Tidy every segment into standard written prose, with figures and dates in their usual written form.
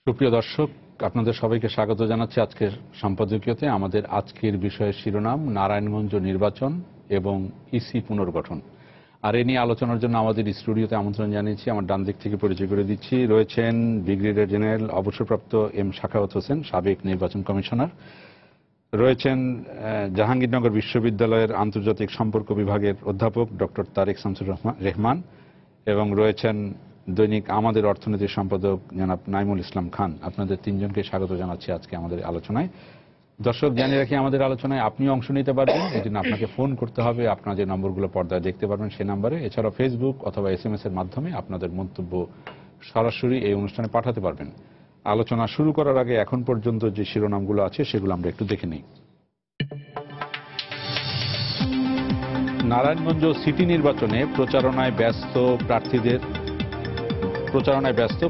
সুপ্রিয় দর্শক, আপনাদের সবাইকে স্বাগত জানাচ্ছি আজকের সম্পাদকীয়তে। আমাদের আজকের বিষয়ের শিরোনাম নারায়ণগঞ্জ নির্বাচন এবং ইসি পুনর্গঠন। আর এ নিয়ে আলোচনার জন্য আমাদের স্টুডিওতে আমন্ত্রণ জানিয়েছি। আমার ডান দিক থেকে পরিচয় করে দিচ্ছি। রয়েছেন ব্রিগেডিয়ার জেনারেল অবসরপ্রাপ্ত এম সাখাওয়াত হোসেন, সাবেক নির্বাচন কমিশনার। রয়েছেন জাহাঙ্গীরনগর বিশ্ববিদ্যালয়ের আন্তর্জাতিক সম্পর্ক বিভাগের অধ্যাপক ডক্টর তারেক শামসুর রহমান, এবং রয়েছেন দৈনিক আমাদের অর্থনীতির সম্পাদক জনাব নাইমুল ইসলাম খান। আপনাদের তিনজনকে স্বাগত জানাচ্ছি আজকে আমাদের আলোচনায়। দর্শক, জানিয়ে রাখি আমাদের আলোচনায় আপনিও অংশ নিতে পারবেন। এই জন্য আপনাকে ফোন করতে হবে। আপনার যে নম্বরগুলো পর্দায় দেখতে পারবেন সেই নম্বরে, এছাড়াও ফেসবুক অথবা SMS এর মাধ্যমে আপনাদের মন্তব্য সরাসরি এই অনুষ্ঠানে পাঠাতে পারবেন। আলোচনা শুরু করার আগে এখন পর্যন্ত যে শিরোনামগুলো আছে সেগুলো আমরা একটু দেখে নিই। নারায়ণগঞ্জ সিটি নির্বাচনে প্রচারণায়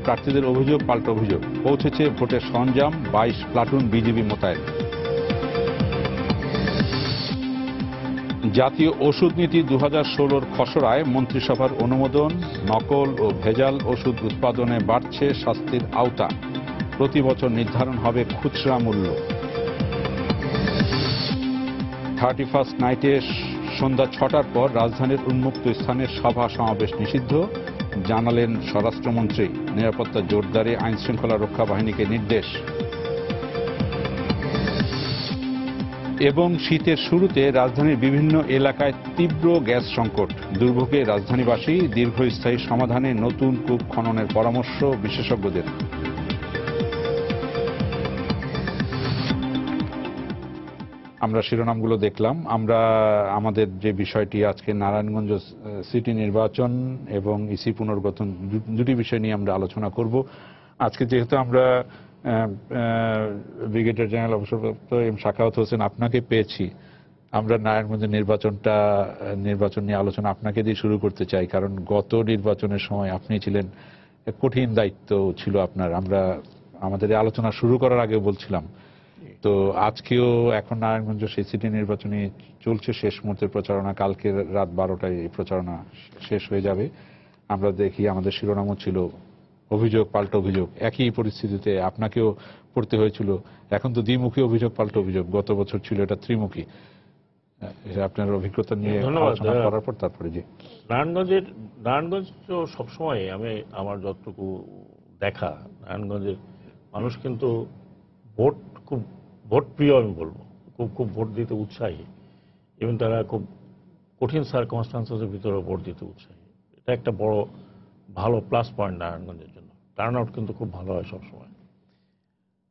প্রার্থীদের অভিযোগ পাল্টা অভিযোগ। পৌঁছেছে ভোটের সরঞ্জাম, 22 প্লাটুন বিজিবি মোতায়েন। জাতীয় ওষুধ নীতি 2016-র খসড়ায় মন্ত্রিসভার অনুমোদন। নকল ও ভেজাল ওষুধ উৎপাদনে বাড়ছে শাস্তির আওতা। প্রতি বছর নির্ধারণ হবে খুচরা মূল্য। 31st নাইটে সন্ধ্যা 6টার পর রাজধানীর উন্মুক্ত স্থানে সভা সমাবেশ নিষিদ্ধ, জানালেন স্বরাষ্ট্রমন্ত্রী। নিরাপত্তা জোরদারে আইন শৃঙ্খলা রক্ষা বাহিনীকে নির্দেশ। এবং শীতের শুরুতে রাজধানীর বিভিন্ন এলাকায় তীব্র গ্যাস সংকট। দুর্ভোগে রাজধানীবাসী, দীর্ঘস্থায়ী সমাধানে নতুন কূপ খননের পরামর্শ বিশেষজ্ঞদের। আমরা শিরোনামগুলো দেখলাম। আমরা আমাদের যে বিষয়টি আজকে নারায়ণগঞ্জ সিটি নির্বাচন এবং ইসি পুনর্গঠন, দুটি বিষয় নিয়ে আমরা আলোচনা করব আজকে। যেহেতু আমরা ব্রিগেডিয়ার জেনারেল অবসরপ্রাপ্ত এম সাখাওয়াত হোসেন আপনাকে পেয়েছি, আমরা নারায়ণগঞ্জের নির্বাচন নিয়ে আলোচনা আপনাকে দিয়ে শুরু করতে চাই। কারণ গত নির্বাচনের সময় আপনি ছিলেন, কঠিন দায়িত্ব ছিল আপনার। আমরা আমাদের এই আলোচনা শুরু করার আগে বলছিলাম, তো আজকেও এখন নারায়ণগঞ্জ সেই সিটি নির্বাচনে চলছে শেষ মুহূর্তের প্রচারণা। কালকে রাত 12টায় এই প্রচারণা শেষ হয়ে যাবে। আমরা দেখি আমাদের শিরোনামও ছিল অভিযোগ পাল্টা অভিযোগ। একই পরিস্থিতিতে আপনাকেও পড়তে হয়েছিল। এখন তো দ্বিমুখী অভিযোগ পাল্টা অভিযোগ, গত বছর ছিল এটা ত্রিমুখী। আপনার অভিজ্ঞতা নিয়ে আলোচনা করার পর তারপরে যে নারায়ণগঞ্জ তো সবসময় আমার যতটুকু দেখা, নারায়ণগঞ্জের মানুষ কিন্তু ভোট প্রিয়, আমি বলবো খুব ভোট দিতে উৎসাহী, এবং তারা খুব কঠিন সার্কামস্টান্সেসের ভিতরে ভোট দিতে উৎসাহী। এটা একটা বড় ভালো প্লাস পয়েন্ট নারায়ণগঞ্জের জন্য। টার্ন আউট কিন্তু খুব ভালো হয় সবসময়।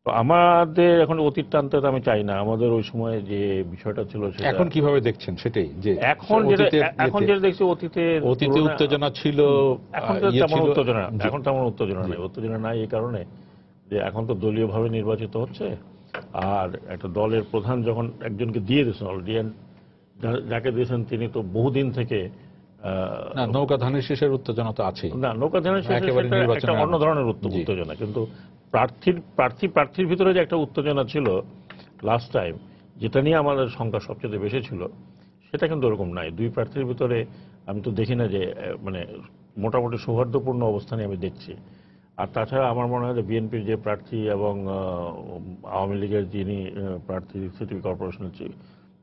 তো আমাদের এখন অতীত টানতে আমি চাই না। আমাদের ওই সময় যে বিষয়টা ছিল সেটা এখন কিভাবে দেখছেন সেটাই, যে এখন যেটা দেখছি অতীতে উত্তেজনা ছিল, এখন তেমন উত্তেজনা নেই। উত্তেজনা নাই এই কারণে যে এখন তো দলীয়ভাবে নির্বাচিত হচ্ছে, আর একটা দলের প্রধান যখন একজনকে দিয়ে দিয়েছেন অলরেডি, যাকে দিয়েছেন তিনি তো বহুদিন থেকে নৌকা ধানের শেষের উত্তেজনা তো আছে না, নৌকা ধানের একটা অন্য ধরনের উত্তেজনা, কিন্তু প্রার্থীর ভিতরে যে একটা উত্তেজনা ছিল লাস্ট টাইম, যেটা নিয়ে আমাদের সংখ্যা সবচেয়ে বেশি ছিল, সেটা কিন্তু ওরকম নাই। দুই প্রার্থীর ভিতরে আমি তো দেখি না যে মানে মোটামুটি সৌহার্দ্যপূর্ণ অবস্থানে আমি দেখছি। আর তাছাড়া আমার মনে হয় যে বিএনপির যে প্রার্থী এবং আওয়ামী লীগের যিনি প্রার্থী সিটি কর্পোরেশনের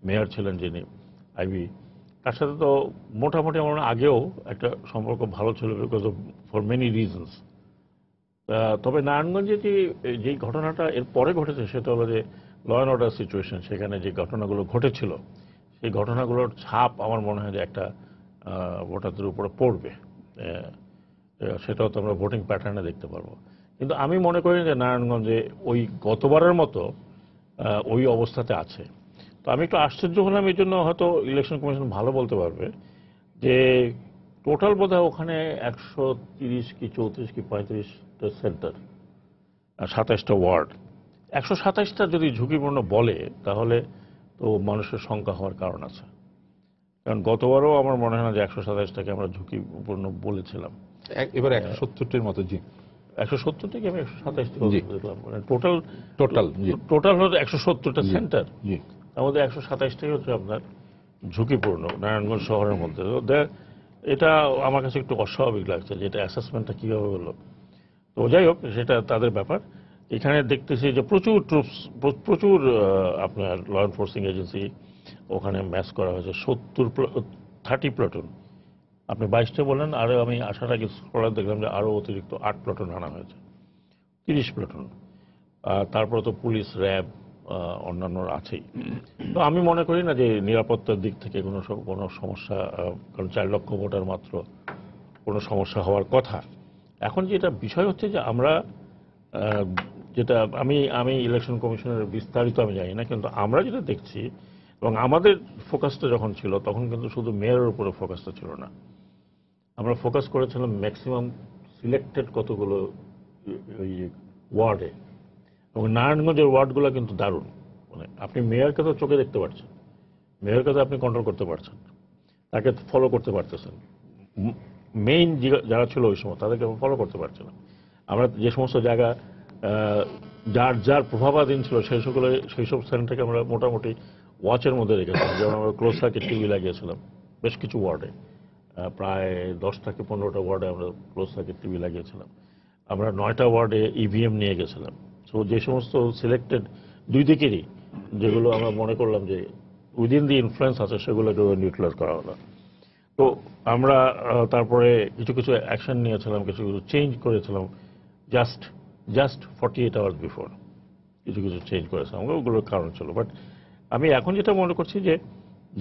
মেয়র ছিলেন যিনি আইবি, তার সাথে তো মোটামুটি আমার আগেও একটা সম্পর্ক ভালো ছিল, because of for many reasons. তবে নারায়ণগঞ্জে যে ঘটনাটা এর পরে ঘটেছে সেটা হলো যে ল অ্যান্ড অর্ডার সিচুয়েশন। সেখানে যে ঘটনাগুলো ঘটেছিল সেই ঘটনাগুলোর ছাপ আমার মনে হয় যে একটা ভোটারদের উপরে পড়বে। সেটাও তো আমরা ভোটিং প্যাটার্নে দেখতে পারবো। কিন্তু আমি মনে করি যে নারায়ণগঞ্জে ওই গতবারের মতো ওই অবস্থাতে আছে। তো আমি একটু আশ্চর্য হলাম এই জন্য, হয়তো ইলেকশন কমিশন ভালো বলতে পারবে, যে টোটাল বোধহয় ওখানে 130 কি 34 কি 35টা সেন্টার, 27টা ওয়ার্ড। 127টা যদি ঝুঁকিপূর্ণ বলে তাহলে তো মানুষের সংখ্যা হওয়ার কারণ আছে। কারণ গতবারও আমার মনে হয় না যে 127টাকে আমরা ঝুঁকিপূর্ণ বলেছিলাম। এবার 170টির মতো। জি, 170 থেকে আমি 127 দেখলাম। মানে টোটাল হলো 170টা সেন্টার, তার মধ্যে 127টাই হচ্ছে আপনার ঝুঁকিপূর্ণ নারায়ণগঞ্জ শহরের মধ্যে। এটা আমার কাছে একটু অস্বাভাবিক লাগছে যে এটা অ্যাসেসমেন্টটা কীভাবে হলো। তো যাই হোক, সেটা তাদের ব্যাপার। এখানে দেখতেছি যে প্রচুর ট্রুপস, প্রচুর আপনার ল এনফোর্সিং এজেন্সি ওখানে ম্যাচ করা হয়েছে। 30 প্লাটুন, আপনি 22টা বলেন, আরো আমি আসার আগে স্কলার দেখলাম যে আরো অতিরিক্ত 8 প্লাটুন আনা হয়েছে, 30 প্লাটুন। তারপরে তো পুলিশ, র্যাব, অন্যান্য আছেই। তো আমি মনে করি না যে নিরাপত্তার দিক থেকে কোনো সমস্যা, কারণ 4 লক্ষ ভোটার মাত্র, কোনো সমস্যা হওয়ার কথা। এখন যেটা বিষয় হচ্ছে যে আমরা যেটা আমি ইলেকশন কমিশনের বিস্তারিত আমি জানি না, কিন্তু আমরা যেটা দেখছি এবং আমাদের ফোকাসটা যখন ছিল তখন কিন্তু শুধু মেয়রের উপরে ফোকাসটা ছিল না, আমরা ফোকাস করেছিলাম ম্যাক্সিমাম সিলেক্টেড কতগুলো ওই ওয়ার্ডে। এবং নারায়ণগঞ্জের ওয়ার্ডগুলো কিন্তু দারুণ, মানে আপনি মেয়রকে তো চোখে দেখতে পাচ্ছেন, মেয়রকে তো আপনি কন্ট্রোল করতে পারছেন, তাকে ফলো করতে পারতেছেন। মেইন যারা ছিল ওই সময় তাদেরকে ফলো করতে পারছে না। আমরা যে সমস্ত জায়গা যার যার প্রভাবাধীন ছিল সেই সব সেন্টারকে আমরা মোটামুটি ওয়াচের মধ্যে রেখেছিলাম। যেমন আমরা ক্লোজ সার্কিট টিভি লাগিয়েছিলাম বেশ কিছু ওয়ার্ডে, প্রায় 10 থেকে 15টা ওয়ার্ডে আমরা ক্লোজ সার্কিট টিভি লাগিয়েছিলাম। আমরা 9টা ওয়ার্ডে ইভিএম নিয়ে গেছিলাম। সো যে সমস্ত সিলেক্টেড দুই দিকেরই যেগুলো আমরা মনে করলাম যে উইদিন দি ইনফ্লুয়েন্স আছে সেগুলোকে নিউট্রালাইজ করা হলো। তো আমরা তারপরে কিছু কিছু অ্যাকশন নিয়েছিলাম, কিছু কিছু চেঞ্জ করেছিলাম জাস্ট 48 আওয়ার্স বিফোর কিছু কিছু চেঞ্জ করেছিলাম, ওগুলোর কারণ ছিল। বাট আমি এখন যেটা মনে করছি যে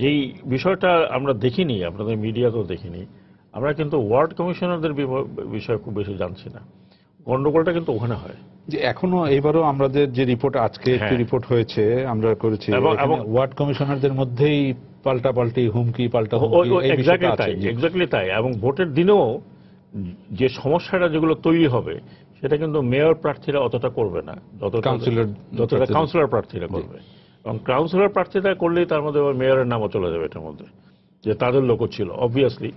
যেই বিষয়টা আমরা দেখিনি, আপনাদের মিডিয়াতেও দেখিনি, আমরা কিন্তু ওয়ার্ড কমিশনারদের বিষয়ে খুব বেশি জানছি না। গন্ডগোলটা কিন্তু ওখানে হয় যে এখনো এবারও আমাদের যে রিপোর্ট আজকে একটি রিপোর্ট হয়েছে আমরা করেছি, ওয়ার্ড কমিশনারদের মধ্যেই পাল্টাপাল্টি, হুমকি, পাল্টা এক্স্যাক্টলি তাই। এবং ভোটের দিনেও যে সমস্যাটা যেগুলো তৈরি হবে সেটা কিন্তু মেয়র প্রার্থীরা অতটা করবে না যতটা কাউন্সিলর প্রার্থীরা করবে। এবং কাউন্সিলর প্রার্থীরা করলেই তার মধ্যে মেয়রের নামও চলে যাবে এটার মধ্যে, যে তাদের লোকও ছিল অবভিয়াসলি।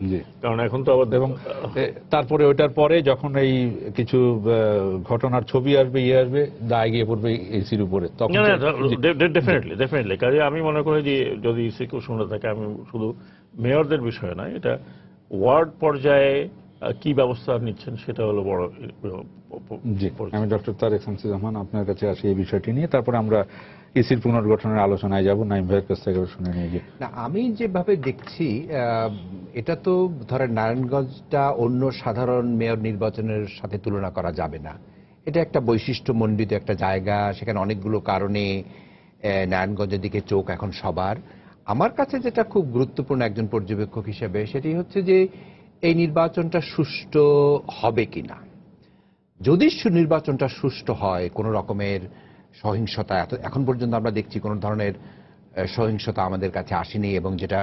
কারণ এখন তো আবার এবং তারপরে ওইটার পরে যখন এই কিছু ঘটনার ছবি আসবে, আসবে, দায় গিয়ে পড়বে ইসির উপরে, তখন ডেফিনেটলি কাজে আমি মনে করি যে যদি ইসি কেউ শুনে থাকে, আমি শুধু মেয়রদের বিষয় নয়, এটা ওয়ার্ড পর্যায়ে কি ব্যবস্থা নিচ্ছেন সেটা হলো বড়। জি, আমি ডক্টর তারেক শামসুর রহমান আপনার কাছে আসি এই বিষয়টি নিয়ে, তারপরে আমরা ইসির পুনর্গঠনের আলোচনায় যাব। নাইম ভাইয়ের কাছ থেকে শুনে নিয়ে গিয়ে না, আমি যেভাবে দেখছি এটা তো ধরেন নারায়ণগঞ্জটা অন্য সাধারণ মেয়র নির্বাচনের সাথে তুলনা করা যাবে না। এটা একটা বৈশিষ্ট্যমণ্ডিত একটা জায়গা, সেখানে অনেকগুলো কারণে নারায়ণগঞ্জের দিকে চোখ এখন সবার। আমার কাছে যেটা খুব গুরুত্বপূর্ণ একজন পর্যবেক্ষক হিসেবে, সেটি হচ্ছে যে এই নির্বাচনটা সুষ্ঠু হবে কিনা। যদি নির্বাচনটা সুষ্ঠু হয়, কোনো রকমের সহিংসতা, এখন পর্যন্ত আমরা দেখছি কোনো ধরনের সহিংসতা আমাদের কাছে আসেনি, এবং যেটা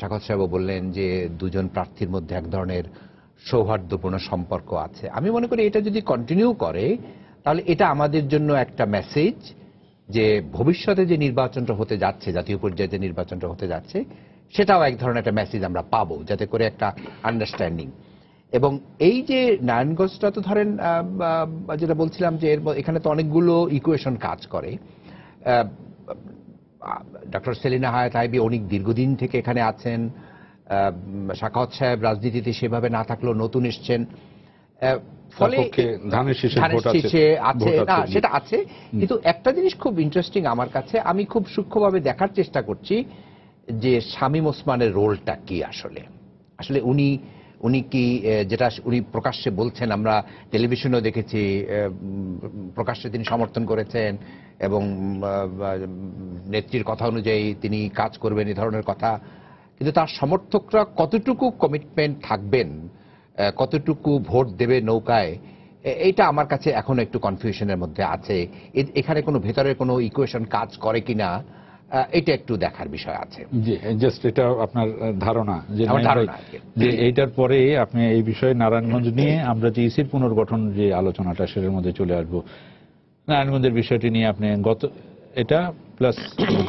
সাখাওয়াত সাহেবও বললেন যে দুজন প্রার্থীর মধ্যে এক ধরনের সৌহার্দ্যপূর্ণ সম্পর্ক আছে। আমি মনে করি এটা যদি কন্টিনিউ করে তাহলে এটা আমাদের জন্য একটা মেসেজ যে ভবিষ্যতে যে নির্বাচনটা হতে যাচ্ছে, জাতীয় পর্যায়ে যে নির্বাচনটা হতে যাচ্ছে, সেটাও এক ধরনের একটা মেসেজ আমরা পাবো, যাতে করে একটা আন্ডারস্ট্যান্ডিং। এবং এই যে নারায়ণগঞ্জটা তো ধরেন যেটা বলছিলাম যে এখানে তো অনেকগুলো ইকুয়েশন কাজ করে। ডক্টর সেলিনা হায়াত আইভী অনেক দীর্ঘদিন থেকে এখানে আছেন, সাখাওয়াত সাহেব রাজনীতিতে সেভাবে না থাকলেও নতুন এসছেন, ফলে ধানের শীষে আছে না, সেটা আছে। কিন্তু একটা জিনিস খুব ইন্টারেস্টিং আমার কাছে, আমি খুব সূক্ষ্মভাবে দেখার চেষ্টা করছি যে শামীম ওসমানের রোলটা কি। আসলে উনি কি, যেটা উনি প্রকাশ্যে বলছেন, আমরা টেলিভিশনেও দেখেছি, প্রকাশ্যে তিনি সমর্থন করেছেন এবং নেত্রীর কথা অনুযায়ী তিনি কাজ করবেন, এই ধরনের কথা। কিন্তু তার সমর্থকরা কতটুকু কমিটমেন্ট থাকবেন, কতটুকু ভোট দেবে নৌকায়, এইটা আমার কাছে এখনো একটু কনফিউশনের মধ্যে আছে। এখানে কোনো ভেতরের কোনো ইকুয়েশন কাজ করে কিনা, এটা একটু দেখার বিষয় আছে। জি, জাস্ট এটা আপনার ধারণা যে এইটার পরে আপনি এই বিষয়ে নারায়ণগঞ্জ নিয়ে আমরা যে ইসির পুনর্গঠন যে আলোচনাটা সেটার মধ্যে চলে আসবো। নারায়ণগঞ্জের বিষয়টি নিয়ে আপনি এটা প্লাস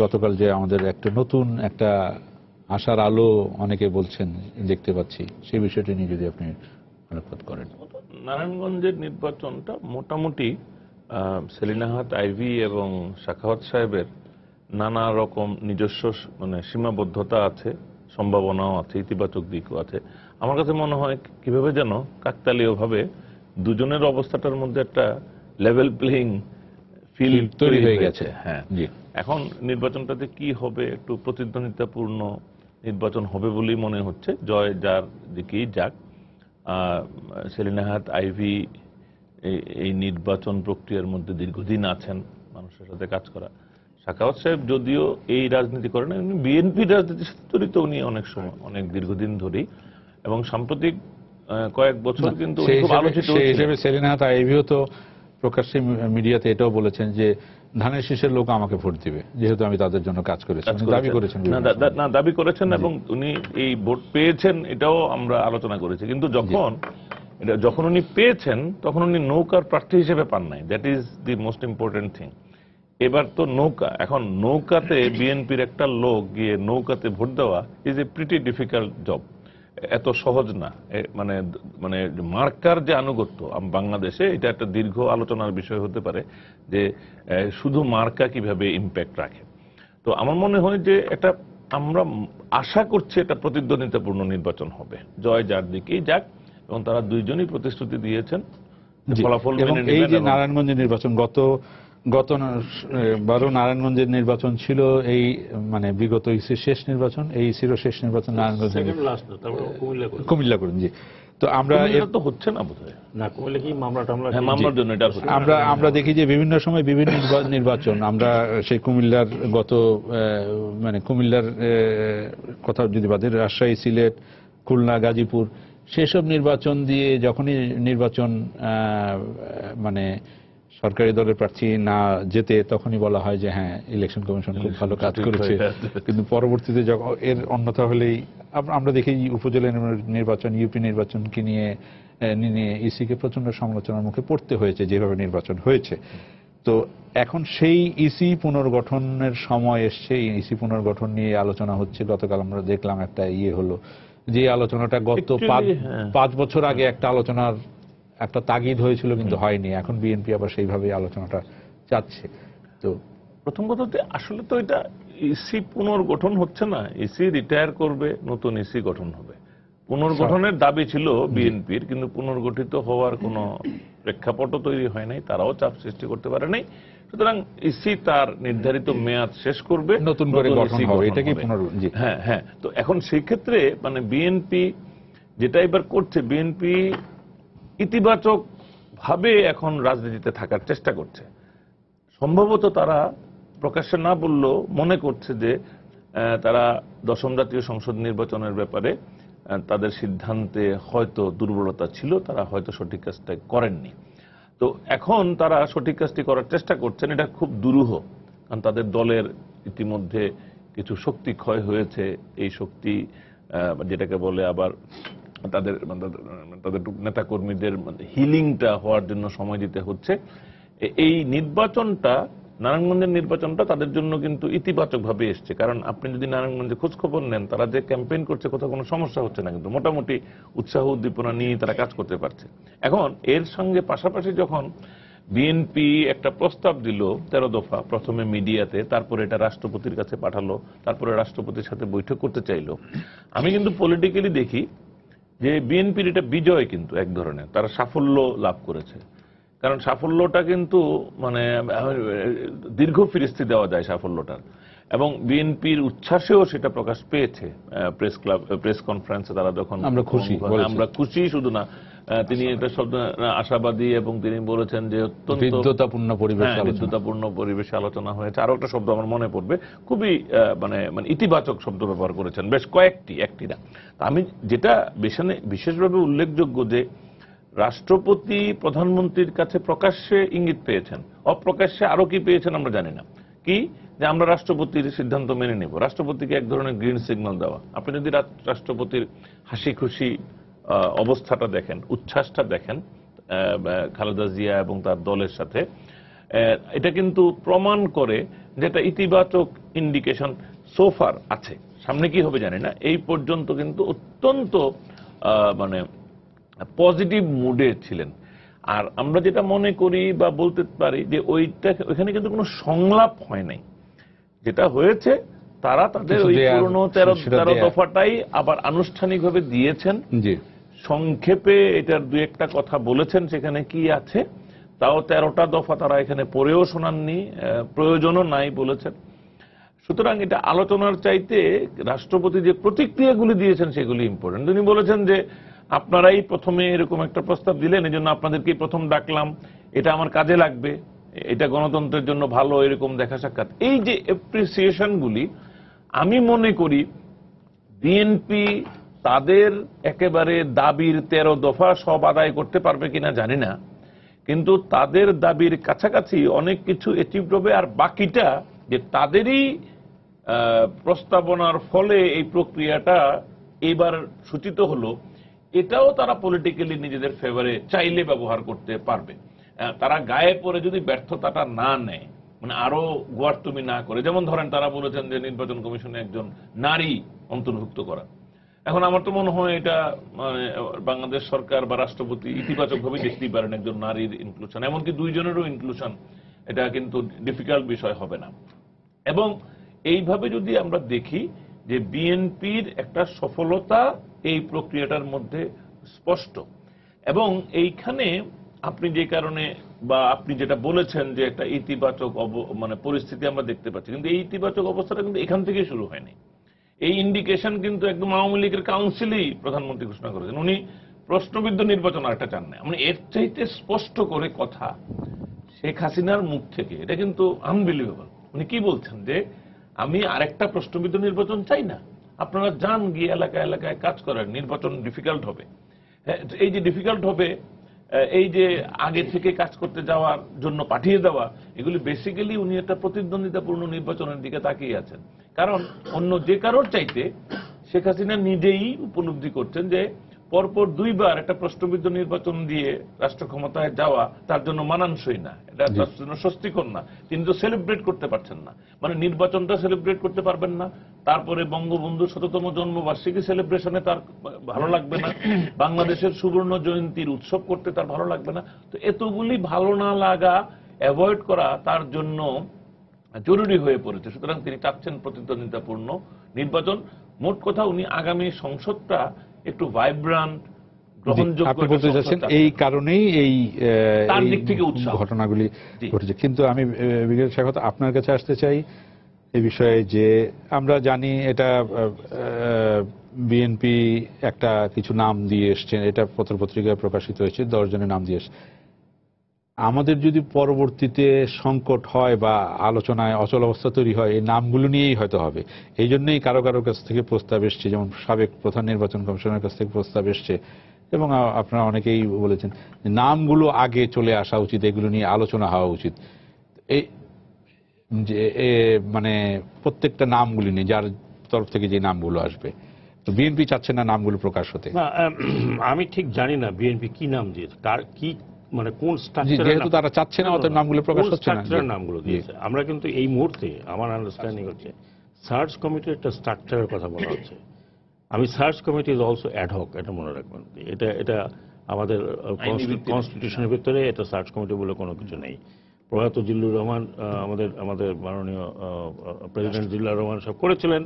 গতকাল যে আমাদের একটা নতুন একটা আশার আলো অনেকে বলছেন দেখতে পাচ্ছি, সেই বিষয়টি নিয়ে যদি আপনি আলোকপাত করেন। নারায়ণগঞ্জের নির্বাচনটা মোটামুটি সেলিনা হায়াত আইভী এবং সাখাওয়াত সাহেবের নানা রকম নিজস্ব সীমাবদ্ধতা আছে, সম্ভাবনাও আছে, ইতিবাচক দিকও আছে। আমার কাছে মনে হয় কিভাবে যেন কাকতালীয়ভাবে দুজনের অবস্থাটার মধ্যে একটা লেভেল প্লেইং ফিল্ড তৈরি হয়ে গেছে। হ্যাঁ, জি। এখন নির্বাচনটাতে কি হবে, একটু প্রতিদ্বন্দ্বিতাপূর্ণ নির্বাচন হবে বলেই মনে হচ্ছে। জয় যার দিকেই যাক, সেলিনা হায়াৎ আইভী এই নির্বাচন প্রক্রিয়ার মধ্যে দীর্ঘদিন আছেন, মানুষের সাথে কাজ করা। সাখাওয়াত সাহেব যদিও এই রাজনীতি করেন, বিএনপির রাজনীতির সাথে জড়িত উনি অনেক সময়, অনেক দীর্ঘদিন ধরেই, এবং সাম্প্রতিক কয়েক বছর কিন্তু উনি খুব আলোচিত সেই হিসেবে সেলিনা হায়াৎ আইভীও তো প্রকাশ্যে মিডিয়াতে এটাও বলেছেন যে ধানের শীষের লোক আমাকে ভোট দিবে, যেহেতু আমি তাদের জন্য কাজ করেছি, দাবি করেছেন। না, দাবি করেছেন, এবং উনি এই ভোট পেয়েছেন, এটাও আমরা আলোচনা করেছি। কিন্তু যখন উনি পেয়েছেন তখন উনি নৌকার প্রার্থী হিসেবে পান নাই। That is the most important thing. এবার তো নৌকা, এখন নৌকাতে বিএনপির একটা লোক গিয়ে নৌকাতে ভোট দেওয়া is a pretty difficult job. এত সহজ না। মানে মানে মার্কার যে আনুগত্য বাংলাদেশে, এটা একটা দীর্ঘ আলোচনার বিষয় হতে পারে যে শুধু মার্কা কিভাবে ইম্প্যাক্ট রাখে। তো আমার মনে হয় যে এটা আমরা আশা করছি এটা প্রতিদ্বন্দ্বিতাপূর্ণ নির্বাচন হবে, জয় যার দিকেই যাক, এবং তারা দুইজনই প্রতিশ্রুতি দিয়েছেন ফলাফল মেনে নেবেন। এই যে নারায়ণগঞ্জের নির্বাচন, গত বারো নারায়ণগঞ্জের নির্বাচন ছিল এই মানে বিগত ইসির শেষ নির্বাচন, এই ইসিরও শেষ নির্বাচন নারায়ণগঞ্জ, কুমিল্লা করেন। জি। তো আমরা তো হচ্ছে না বোধহয়, না কুমিল্লা কি মামলার জন্য এটা আমরা দেখি যে বিভিন্ন সময় বিভিন্ন নির্বাচন, আমরা সেই কুমিল্লার মানে কুমিল্লার কথা যদি বাদে, রাজশাহী, সিলেট, খুলনা, গাজীপুর, সেসব নির্বাচন দিয়ে যখনই নির্বাচন মানে সরকারি দলের প্রার্থী না যেতে, তখনই বলা হয় যে হ্যাঁ, ইলেকশন কমিশন খুব ভালো কাজ করেছে। কিন্তু পরবর্তীতে এর অন্যথা হলেই আমরা দেখি উপজেলা নির্বাচন, ইউপি নির্বাচনকে নিয়ে ইসিকে প্রচন্ড সমালোচনার মুখে পড়তে হয়েছে যেভাবে নির্বাচন হয়েছে। তো এখন সেই ইসি পুনর্গঠনের সময় এসছে, ইসি পুনর্গঠন নিয়ে আলোচনা হচ্ছে। গতকাল আমরা দেখলাম একটা হলো, যে আলোচনাটা গত 5 বছর আগে একটা আলোচনার একটা তাগিদ হয়েছিল, কিন্তু হয়নি। এখন বিএনপি আবার সেইভাবে আলোচনাটা চাচ্ছে। তো প্রথম কথা, আসলে তো এটা ইসি পুনর্গঠন হচ্ছে না, ইসি রিটায়ার করবে, নতুন ইসি গঠন হবে। পুনর্গঠনের দাবি ছিল বিএনপির, কিন্তু পুনর্গঠিত হওয়ার কোনো প্রেক্ষাপটও তৈরি হয় নাই, তারাও চাপ সৃষ্টি করতে পারে নাই। সুতরাং ইসি তার নির্ধারিত মেয়াদ শেষ করবে, নতুন করে গঠন হবে। এটা কি হ্যাঁ হ্যাঁ। তো এখন সেই ক্ষেত্রে মানে বিএনপি যেটা এবার করছে, বিএনপি ইতিবাচক ভাবে এখন রাজনীতিতে থাকার চেষ্টা করছে। সম্ভবত তারা প্রকাশ্যে না বললেও মনে করছে যে তারা দশম জাতীয় সংসদ নির্বাচনের ব্যাপারে তাদের সিদ্ধান্তে হয়তো দুর্বলতা ছিল, তারা হয়তো সঠিক কাজটা করেননি। তো এখন তারা সঠিক কাজটি করার চেষ্টা করছেন। এটা খুব দুরূহ, কারণ তাদের দলের ইতিমধ্যে কিছু শক্তি ক্ষয় হয়েছে। এই শক্তি যেটাকে বলে আবার তাদের নেতাকর্মীদের হিলিংটা হওয়ার জন্য সময় দিতে হচ্ছে। এই নির্বাচনটা, নারায়ণগঞ্জের নির্বাচনটা তাদের জন্য কিন্তু ইতিবাচকভাবে এসছে। কারণ আপনি যদি নারায়ণগঞ্জে খোঁজখবর নেন, তারা যে ক্যাম্পেইন করছে কোথাও কোনো সমস্যা হচ্ছে না, কিন্তু মোটামুটি উৎসাহ উদ্দীপনা নিয়ে তারা কাজ করতে পারছে। এখন এর সঙ্গে পাশাপাশি যখন বিএনপি একটা প্রস্তাব দিল 13 দফা, প্রথমে মিডিয়াতে, তারপরে এটা রাষ্ট্রপতির কাছে পাঠালো, তারপরে রাষ্ট্রপতির সাথে বৈঠক করতে চাইলো। আমি কিন্তু পলিটিক্যালি দেখি যে বিএনপির এটা বিজয়, কিন্তু এক ধরনের তারা সাফল্য লাভ করেছে। কারণ সাফল্যটা কিন্তু মানে দীর্ঘ ফিরিস্তি দেওয়া যায় সাফল্যটার, এবং বিএনপির উচ্ছ্বাসেও সেটা প্রকাশ পেয়েছে। প্রেস কনফারেন্সে তারা যখন আমরা খুশি শুধু না, তিনি একটা শব্দ আশাবাদী, এবং তিনি বলেছেন যে অত্যন্ত বিদ্যুতাপূর্ণ পরিবেশে আলোচনা হয়েছে। আরো একটা শব্দ আমার মনে পড়বে, খুবই মানে ইতিবাচক শব্দ ব্যবহার করেছেন, বেশ একটি না। আমি যেটা বিশেষভাবে উল্লেখযোগ্য যে রাষ্ট্রপতি প্রধানমন্ত্রীর কাছে প্রকাশ্যে ইঙ্গিত পেয়েছেন, অপ্রকাশ্যে আরো কি পেয়েছেন আমরা জানি না, কি যে আমরা রাষ্ট্রপতির সিদ্ধান্ত মেনে নেব। রাষ্ট্রপতিকে এক ধরনের গ্রিন সিগন্যাল দেওয়া। আপনি যদি রাষ্ট্রপতির হাসি খুশি অবস্থাটা দেখেন, উচ্ছ্বাসটা দেখেন খালেদা জিয়া এবং তার দলের সাথে, এটা কিন্তু প্রমাণ করে যে এটা ইতিবাচক ইন্ডিকেশন সোফার আছে। সামনে কি হবে জানি না, এই পর্যন্ত কিন্তু অত্যন্ত মানে পজিটিভ মুডে ছিলেন। আর আমরা যেটা মনে করি বা বলতে পারি যে ওইখানে কিন্তু কোনো সংলাপ হয় নাই। যেটা হয়েছে, তারা তাদের ওই পুরনো 13 দফাটাই আবার আনুষ্ঠানিকভাবে দিয়েছেন। সংক্ষেপে এটার 2-1টা কথা বলেছেন সেখানে কি আছে, তাও 13টা দফা তারা এখানে পড়েও শোনাননি, প্রয়োজনও নাই বলেছেন। সুতরাং এটা আলোচনার চাইতে রাষ্ট্রপতি যে প্রতিক্রিয়াগুলি দিয়েছেন সেগুলি ইম্পর্টেন্ট। তিনি বলেছেন যে আপনারাই প্রথমে এরকম একটা প্রস্তাব দিলেন, এই জন্য আপনাদেরকেই প্রথম ডাকলাম, এটা আমার কাজে লাগবে, এটা গণতন্ত্রের জন্য ভালো, এরকম দেখা সাক্ষাৎ। এই যে অ্যাপ্রিসিয়েশনগুলি, আমি মনে করি বিএনপি তাদের একেবারে দাবির 13 দফা সব আদায় করতে পারবে কিনা জানি না, কিন্তু তাদের দাবির কাছাকাছি অনেক কিছু অ্যাচিভড হবে। আর বাকিটা যে তাদেরই প্রস্তাবনার ফলে এই প্রক্রিয়াটা এবার সূচিত হলো, এটাও তারা পলিটিক্যালি নিজেদের ফেভারে চাইলে ব্যবহার করতে পারবে। তারা গায়ে পড়ে যদি ব্যর্থতাটা না নেয়, মানে আরো গোয়ার্তুমি না করে, যেমন ধরেন তারা বলেছেন যে নির্বাচন কমিশনে একজন নারী অন্তর্ভুক্ত করা। এখন আমার তো মনে হয় এটা মানে বাংলাদেশ সরকার বা রাষ্ট্রপতি ইতিবাচকভাবে দেখতেই পারেন একজন নারীর ইনক্লুশন, এমনকি দুইজনেরও ইনক্লুশন, এটা কিন্তু ডিফিকাল্ট বিষয় হবে না। এবং এইভাবে যদি আমরা দেখি যে বিএনপির একটা সফলতা এই প্রক্রিয়াটার মধ্যে স্পষ্ট। এবং এইখানে আপনি যে কারণে বা আপনি যেটা বলেছেন যে একটা ইতিবাচক মানে পরিস্থিতি আমরা দেখতে পাচ্ছি, কিন্তু এই ইতিবাচক অবস্থাটা কিন্তু এখান থেকেই শুরু হয়নি। এই ইন্ডিকেশন কিন্তু একদম আওয়ামী লীগের কাউন্সিলেই প্রধানমন্ত্রী ঘোষণা করেছেন। উনি প্রশ্নবিদ্ধ নির্বাচন আরেকটা চান না। মানে এর চাইতে স্পষ্ট করে কথা শেখ হাসিনার মুখ থেকে, এটা কিন্তু আনবিলিভেবল। উনি কি বলছেন যে আমি আরেকটা প্রশ্নবিদ্ধ নির্বাচন চাই না, আপনারা যান গিয়ে এলাকায় এলাকায় কাজ করেন, নির্বাচন ডিফিকাল্ট হবে। এই যে ডিফিকাল্ট হবে, এই যে আগে থেকে কাজ করতে যাওয়ার জন্য পাঠিয়ে দেওয়া, এগুলি বেসিক্যালি উনি একটা প্রতিদ্বন্দ্বিতাপূর্ণ নির্বাচনের দিকে তাকিয়ে আছেন। কারণ অন্য যে কারোর চাইতে শেখ হাসিনা নিজেই উপলব্ধি করছেন যে পরপর 2বার একটা প্রশ্নবিদ্ধ নির্বাচন দিয়ে রাষ্ট্র ক্ষমতায় যাওয়া তার জন্য মানানসই না, এটা তার জন্য স্বস্তিকর না। তিনি তো সেলিব্রেট করতে পারছেন না, মানে নির্বাচনটা সেলিব্রেট করতে পারবেন না, তারপরে বঙ্গবন্ধুর শততম জন্মবার্ষিকী সেলিব্রেশনে তার ভালো লাগবে না, বাংলাদেশের সুবর্ণ জয়ন্তীর উৎসব করতে তার ভালো লাগবে না। তো এতগুলি ভালো না লাগা অ্যাভয়েড করা তার জন্য জরুরি হয়ে পড়েছে। সুতরাং তিনি চাচ্ছেন প্রতিদ্বন্দ্বিতাপূর্ণ নির্বাচন। মোট কথা উনি আগামী সংসদটা একটু ভাইব্রান্ট, গ্রহণযোগ্য। আপনি বলতে চাচ্ছেন এই কারণেই এই তার দিক থেকে উৎসাহ ঘটনাগুলি ঘটেছে। কিন্তু আমি ব্রিগেডিয়ার শাখাওয়াত আপনার কাছে আসতে চাই এই বিষয়ে, যে আমরা জানি এটা বিএনপি একটা কিছু নাম দিয়ে এসছেন, এটা পত্রপত্রিকায় প্রকাশিত হয়েছে, 10 জনের নাম দিয়ে এসছে। আমাদের যদি পরবর্তীতে সংকট হয় বা আলোচনায় অচল অবস্থা তৈরি হয়, এই নামগুলো নিয়েই হয়তো হবে। এই জন্যই কারো কারো কাছ থেকে প্রস্তাব এসছে, যেমন সাবেক প্রধান নির্বাচন কমিশনের কাছ থেকে প্রস্তাব এসছে, এবং আপনারা অনেকেই বলেছেন নামগুলো আগে চলে আসা উচিত, এগুলো নিয়ে আলোচনা হওয়া উচিত। এই যে মানে প্রত্যেকটা নামগুলি নিয়ে যার তরফ থেকে যে নামগুলো আসবে, তো বিএনপি চাচ্ছে না নামগুলো প্রকাশ হতে। আমি ঠিক জানি না বিএনপি কি নাম দিয়েছে, কার কি মানে কোন স্ট্রাকচারে, যেহেতু তারা চাচ্ছে না অত নামগুলো প্রকাশ হচ্ছে না, স্ট্রাকচারের নামগুলো দিয়েছে। আমরা কিন্তু এই মুহূর্তে আমার আন্ডারস্ট্যান্ডিং হচ্ছে সার্চ কমিটির একটা স্ট্রাকচারের কথা বলা হচ্ছে। আমি search committee is also ad hoc, এটা মনে রাখবেন। এটা আমাদের কনস্টিটিউশনের ভিতরে এটা সার্চ কমিটি বলে কোনো কিছু নেই। প্রয়াত জিল্লুর রহমান, আমাদের মাননীয় প্রেসিডেন্ট জিল্লুর রহমান সব করেছিলেন,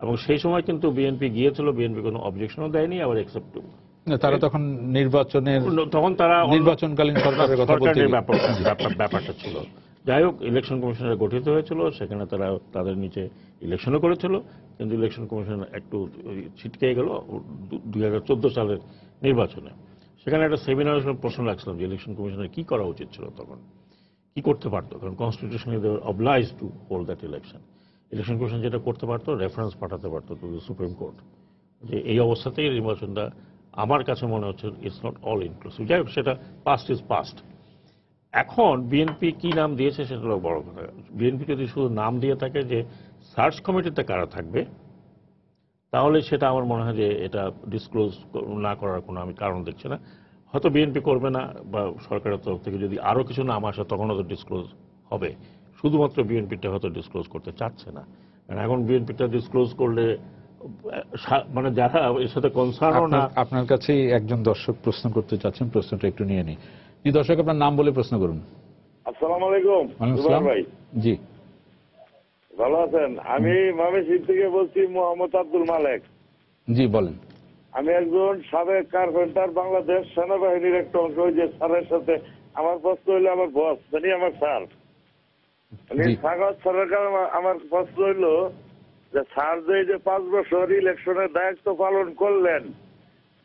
এবং সেই সময় কিন্তু বিএনপি গিয়েছিল, বিএনপি কোনো অবজেকশনও দেয়নি, আবার অ্যাকসেপ্ট। তারা তখন তারা নির্বাচনকালীন সরকারের কথা বলতে ব্যাপারটা ছিল। যাই হোক, ইলেকশন কমিশনার গঠিত হয়েছিল, সেখানে তারা তাদের নিচে ইলেকশনও করেছিল, কিন্তু ইলেকশন কমিশন একটু ছিটকে গেল 2014 সালের নির্বাচনে। সেখানে একটা সেমিনার প্রশ্ন রাখছিলাম যে ইলেকশন কমিশনের কি করা উচিত ছিল, তখন কি করতে পারতো, কারণ কনস্টিটিউশনে they were obliged to hold that election. Election commission যেটা করতে পারতো, রেফারেন্স পাঠাতে পারতো টু দ্য সুপ্রিম কোর্ট, যে এই অবস্থাতেই নির্বাচনটা আমার কাছে মনে হচ্ছে ইটস নট অল ইনক্লুসিভ। যাই হোক, সেটা পাস্ট ইজ পাস্ট। এখন বিএনপি কি নাম দিয়েছে সেটা হলো বড় কথা। বিএনপি যদি শুধু নাম দিয়ে থাকে যে সার্চ কমিটিতে কারা থাকবে, তাহলে সেটা আমার মনে হয় যে এটা ডিসক্লোজ না করার কোনো আমি কারণ দেখছি না। হয়তো বিএনপি করবে না, বা সরকারের তরফ থেকে যদি আরো কিছু নাম আসে তখন হয়তো ডিসক্লোজ হবে। শুধুমাত্র বিএনপিটা হয়তো ডিসক্লোজ করতে চাচ্ছে না, কারণ এখন বিএনপিটা ডিসক্লোজ করলে মানে যারা এর সাথে কনসার্ন না। আপনার কাছে একজন দর্শক প্রশ্ন করতে চাচ্ছেন, প্রশ্নটা একটু নিয়ে নিই। দর্শক, আপনার নাম বলে প্রশ্ন করুন। আসসালামু আলাইকুম ভাই। জি, ভালো আছেন? আমি ময়মনসিংহ থেকে বলছি, মোহাম্মদ আব্দুল মালেক। জি বলেন। আমি একজন সাবেক কার্পেন্টার, বাংলাদেশ সেনাবাহিনীর একটা অংশ, যে স্যারের সাথে আমার প্রশ্ন হইলো আমার বস মানে আমার স্যার মানে জি। সাগর সরকার আমার প্রশ্ন হইলো যে স্যার যে এই যে 5 বছর ইলেকশনের দায়িত্ব পালন করলেন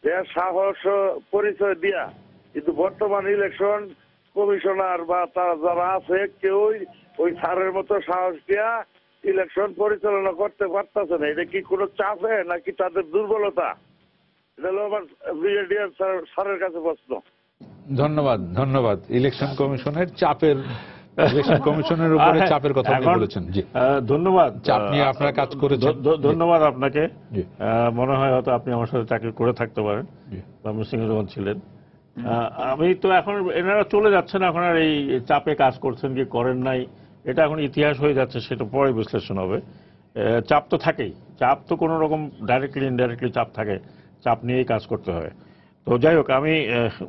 যে সাহস ও পরিচয় দিয়া, কিন্তু বর্তমান ইলেকশন কমিশনার বা তারা যারা আছে কেউই ওই স্যারের মতো সাহস দিয়া ইলেকশন পরিচালনা করতে পারতেছে না। এটা কি কোনো চাপে নাকি তাদের দুর্বলতা? এটা হলো আমার ব্রিগেডিয়ার স্যারের কাছে প্রশ্ন। ধন্যবাদ ইলেকশন কমিশনের চাপের ইলেকশন কমিশনের উপরে চাপের কথা আপনি এখন, বলেছেন। জি, ধন্যবাদ। চাপ নিয়ে আপনারা কাজ করেছেন। ধন্যবাদ আপনাকে। জি। মনে হয় হয়তো আপনি আমার সাথে চাকরি করে থাকতে পারেন জি। ময়মনসিংহে যখন ছিলেন। আমি তো এখন এনারা চলে যাচ্ছেন, এখন আর এই চাপে কাজ করছেন কি করেন নাই এটা এখন ইতিহাস হয়ে যাচ্ছে, সেটা পরে বিশ্লেষণ হবে। চাপ তো থাকেই, চাপ তো কোনো রকম ডাইরেক্টলি ইনডাইরেক্টলি চাপ থাকে, চাপ নিয়েই কাজ করতে হয়। তো যাই হোক, আমি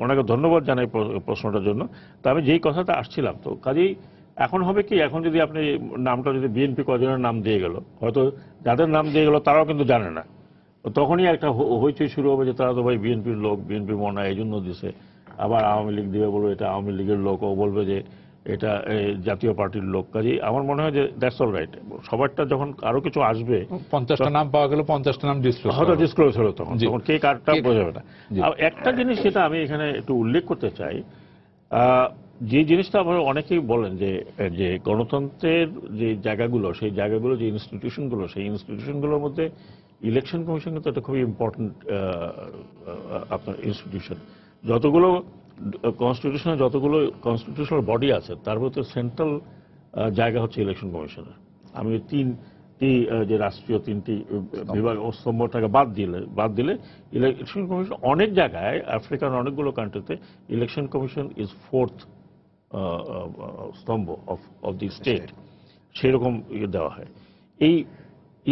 ওনাকে ধন্যবাদ জানাই প্রশ্নটার জন্য। তো আমি যেই কথাটা আসছিলাম, তো কাজেই এখন হবে কি, এখন যদি আপনি নামটা যদি বিএনপি কজনের নাম দিয়ে গেল, হয়তো যাদের নাম দিয়ে গেল তারাও কিন্তু জানে না, তো তখনই একটা হইচই শুরু হবে যে তারা তো ভাই বিএনপির লোক, বিএনপির মনে হয় এই জন্য দিছে। আবার আওয়ামী লীগ দিবে বলবে এটা আওয়ামী লীগের লোক, ও বলবে যে এটা জাতীয় পার্টির লোক। কাজেই আমার মনে হয় যে দ্যাটস অল রাইট। সবারটা যখন আরো কিছু আসবে, 50টা নাম পাওয়া গেল, 50টা নাম হয়তো ডিসক্লোজ হলো, তখন জি। তখন কে কারটা বোঝা যাবে না। জি। আর একটা জিনিস সেটা আমি এখানে একটু উল্লেখ করতে চাই, যে জিনিসটা আবার অনেকেই বলেন যে গণতন্ত্রের যে জায়গাগুলো, সেই জায়গাগুলো, যে ইনস্টিটিউশনগুলো, সেই ইনস্টিটিউশনগুলোর মধ্যে ইলেকশন কমিশন কিন্তু একটা খুবই ইম্পর্টেন্ট আপনার ইনস্টিটিউশন। যতগুলো কনস্টিটিউশনের যতগুলো কনস্টিটিউশনাল বডি আছে তার মধ্যে সেন্ট্রাল জায়গা হচ্ছে ইলেকশন কমিশনের। আমি যে রাষ্ট্রীয় 3টি বিভাগ ও স্তম্ভটাকে বাদ দিলে ইলেকশন কমিশন অনেক জায়গায়, আফ্রিকার অনেকগুলো কান্ট্রিতে ইলেকশন কমিশন ইজ 4th স্তম্ভ অফ দি স্টেট, সেরকম দেওয়া হয়। এই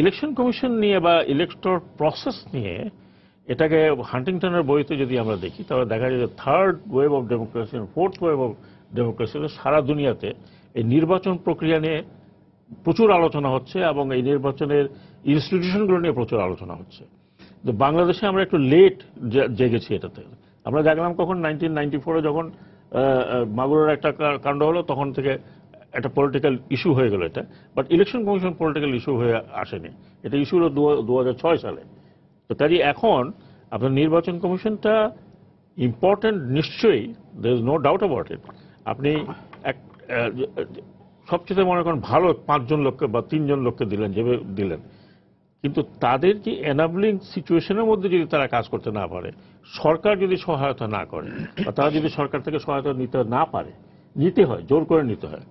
ইলেকশন কমিশন নিয়ে বা ইলেকটর প্রসেস নিয়ে, এটাকে হান্টিংটনের বইতে যদি আমরা দেখি তাহলে দেখা যায় যে 3rd wave of democracy, 4th wave of democracy, সারা দুনিয়াতে এই নির্বাচন প্রক্রিয়া নিয়ে প্রচুর আলোচনা হচ্ছে এবং এই নির্বাচনের ইনস্টিটিউশনগুলো নিয়ে প্রচুর আলোচনা হচ্ছে। তো বাংলাদেশে আমরা একটু লেট জেগেছি এটাতে। আমরা দেখলাম কখন 1994-এ যখন মাগুরার একটা কাণ্ড হলো, তখন থেকে একটা পলিটিক্যাল ইস্যু হয়ে গেল এটা। But election commission political issue হয়ে আসেনি, এটা ইস্যু হলো 2006 সালে। তো কাজে এখন আপনার নির্বাচন কমিশনটা ইম্পর্টেন্ট নিশ্চয়ই, there is no doubt about it. আপনি সবচেয়ে মনে করেন ভালো 5 জন লোককে বা 3 জন লোককে দিলেন, যেভাবে দিলেন, কিন্তু তাদের যে এনাবলিং সিচুয়েশনের মধ্যে যদি তারা কাজ করতে না পারে, সরকার যদি সহায়তা না করে, বা তারা যদি সরকার থেকে সহায়তা নিতে না পারে, নিতে হয়, জোর করে নিতে হয়,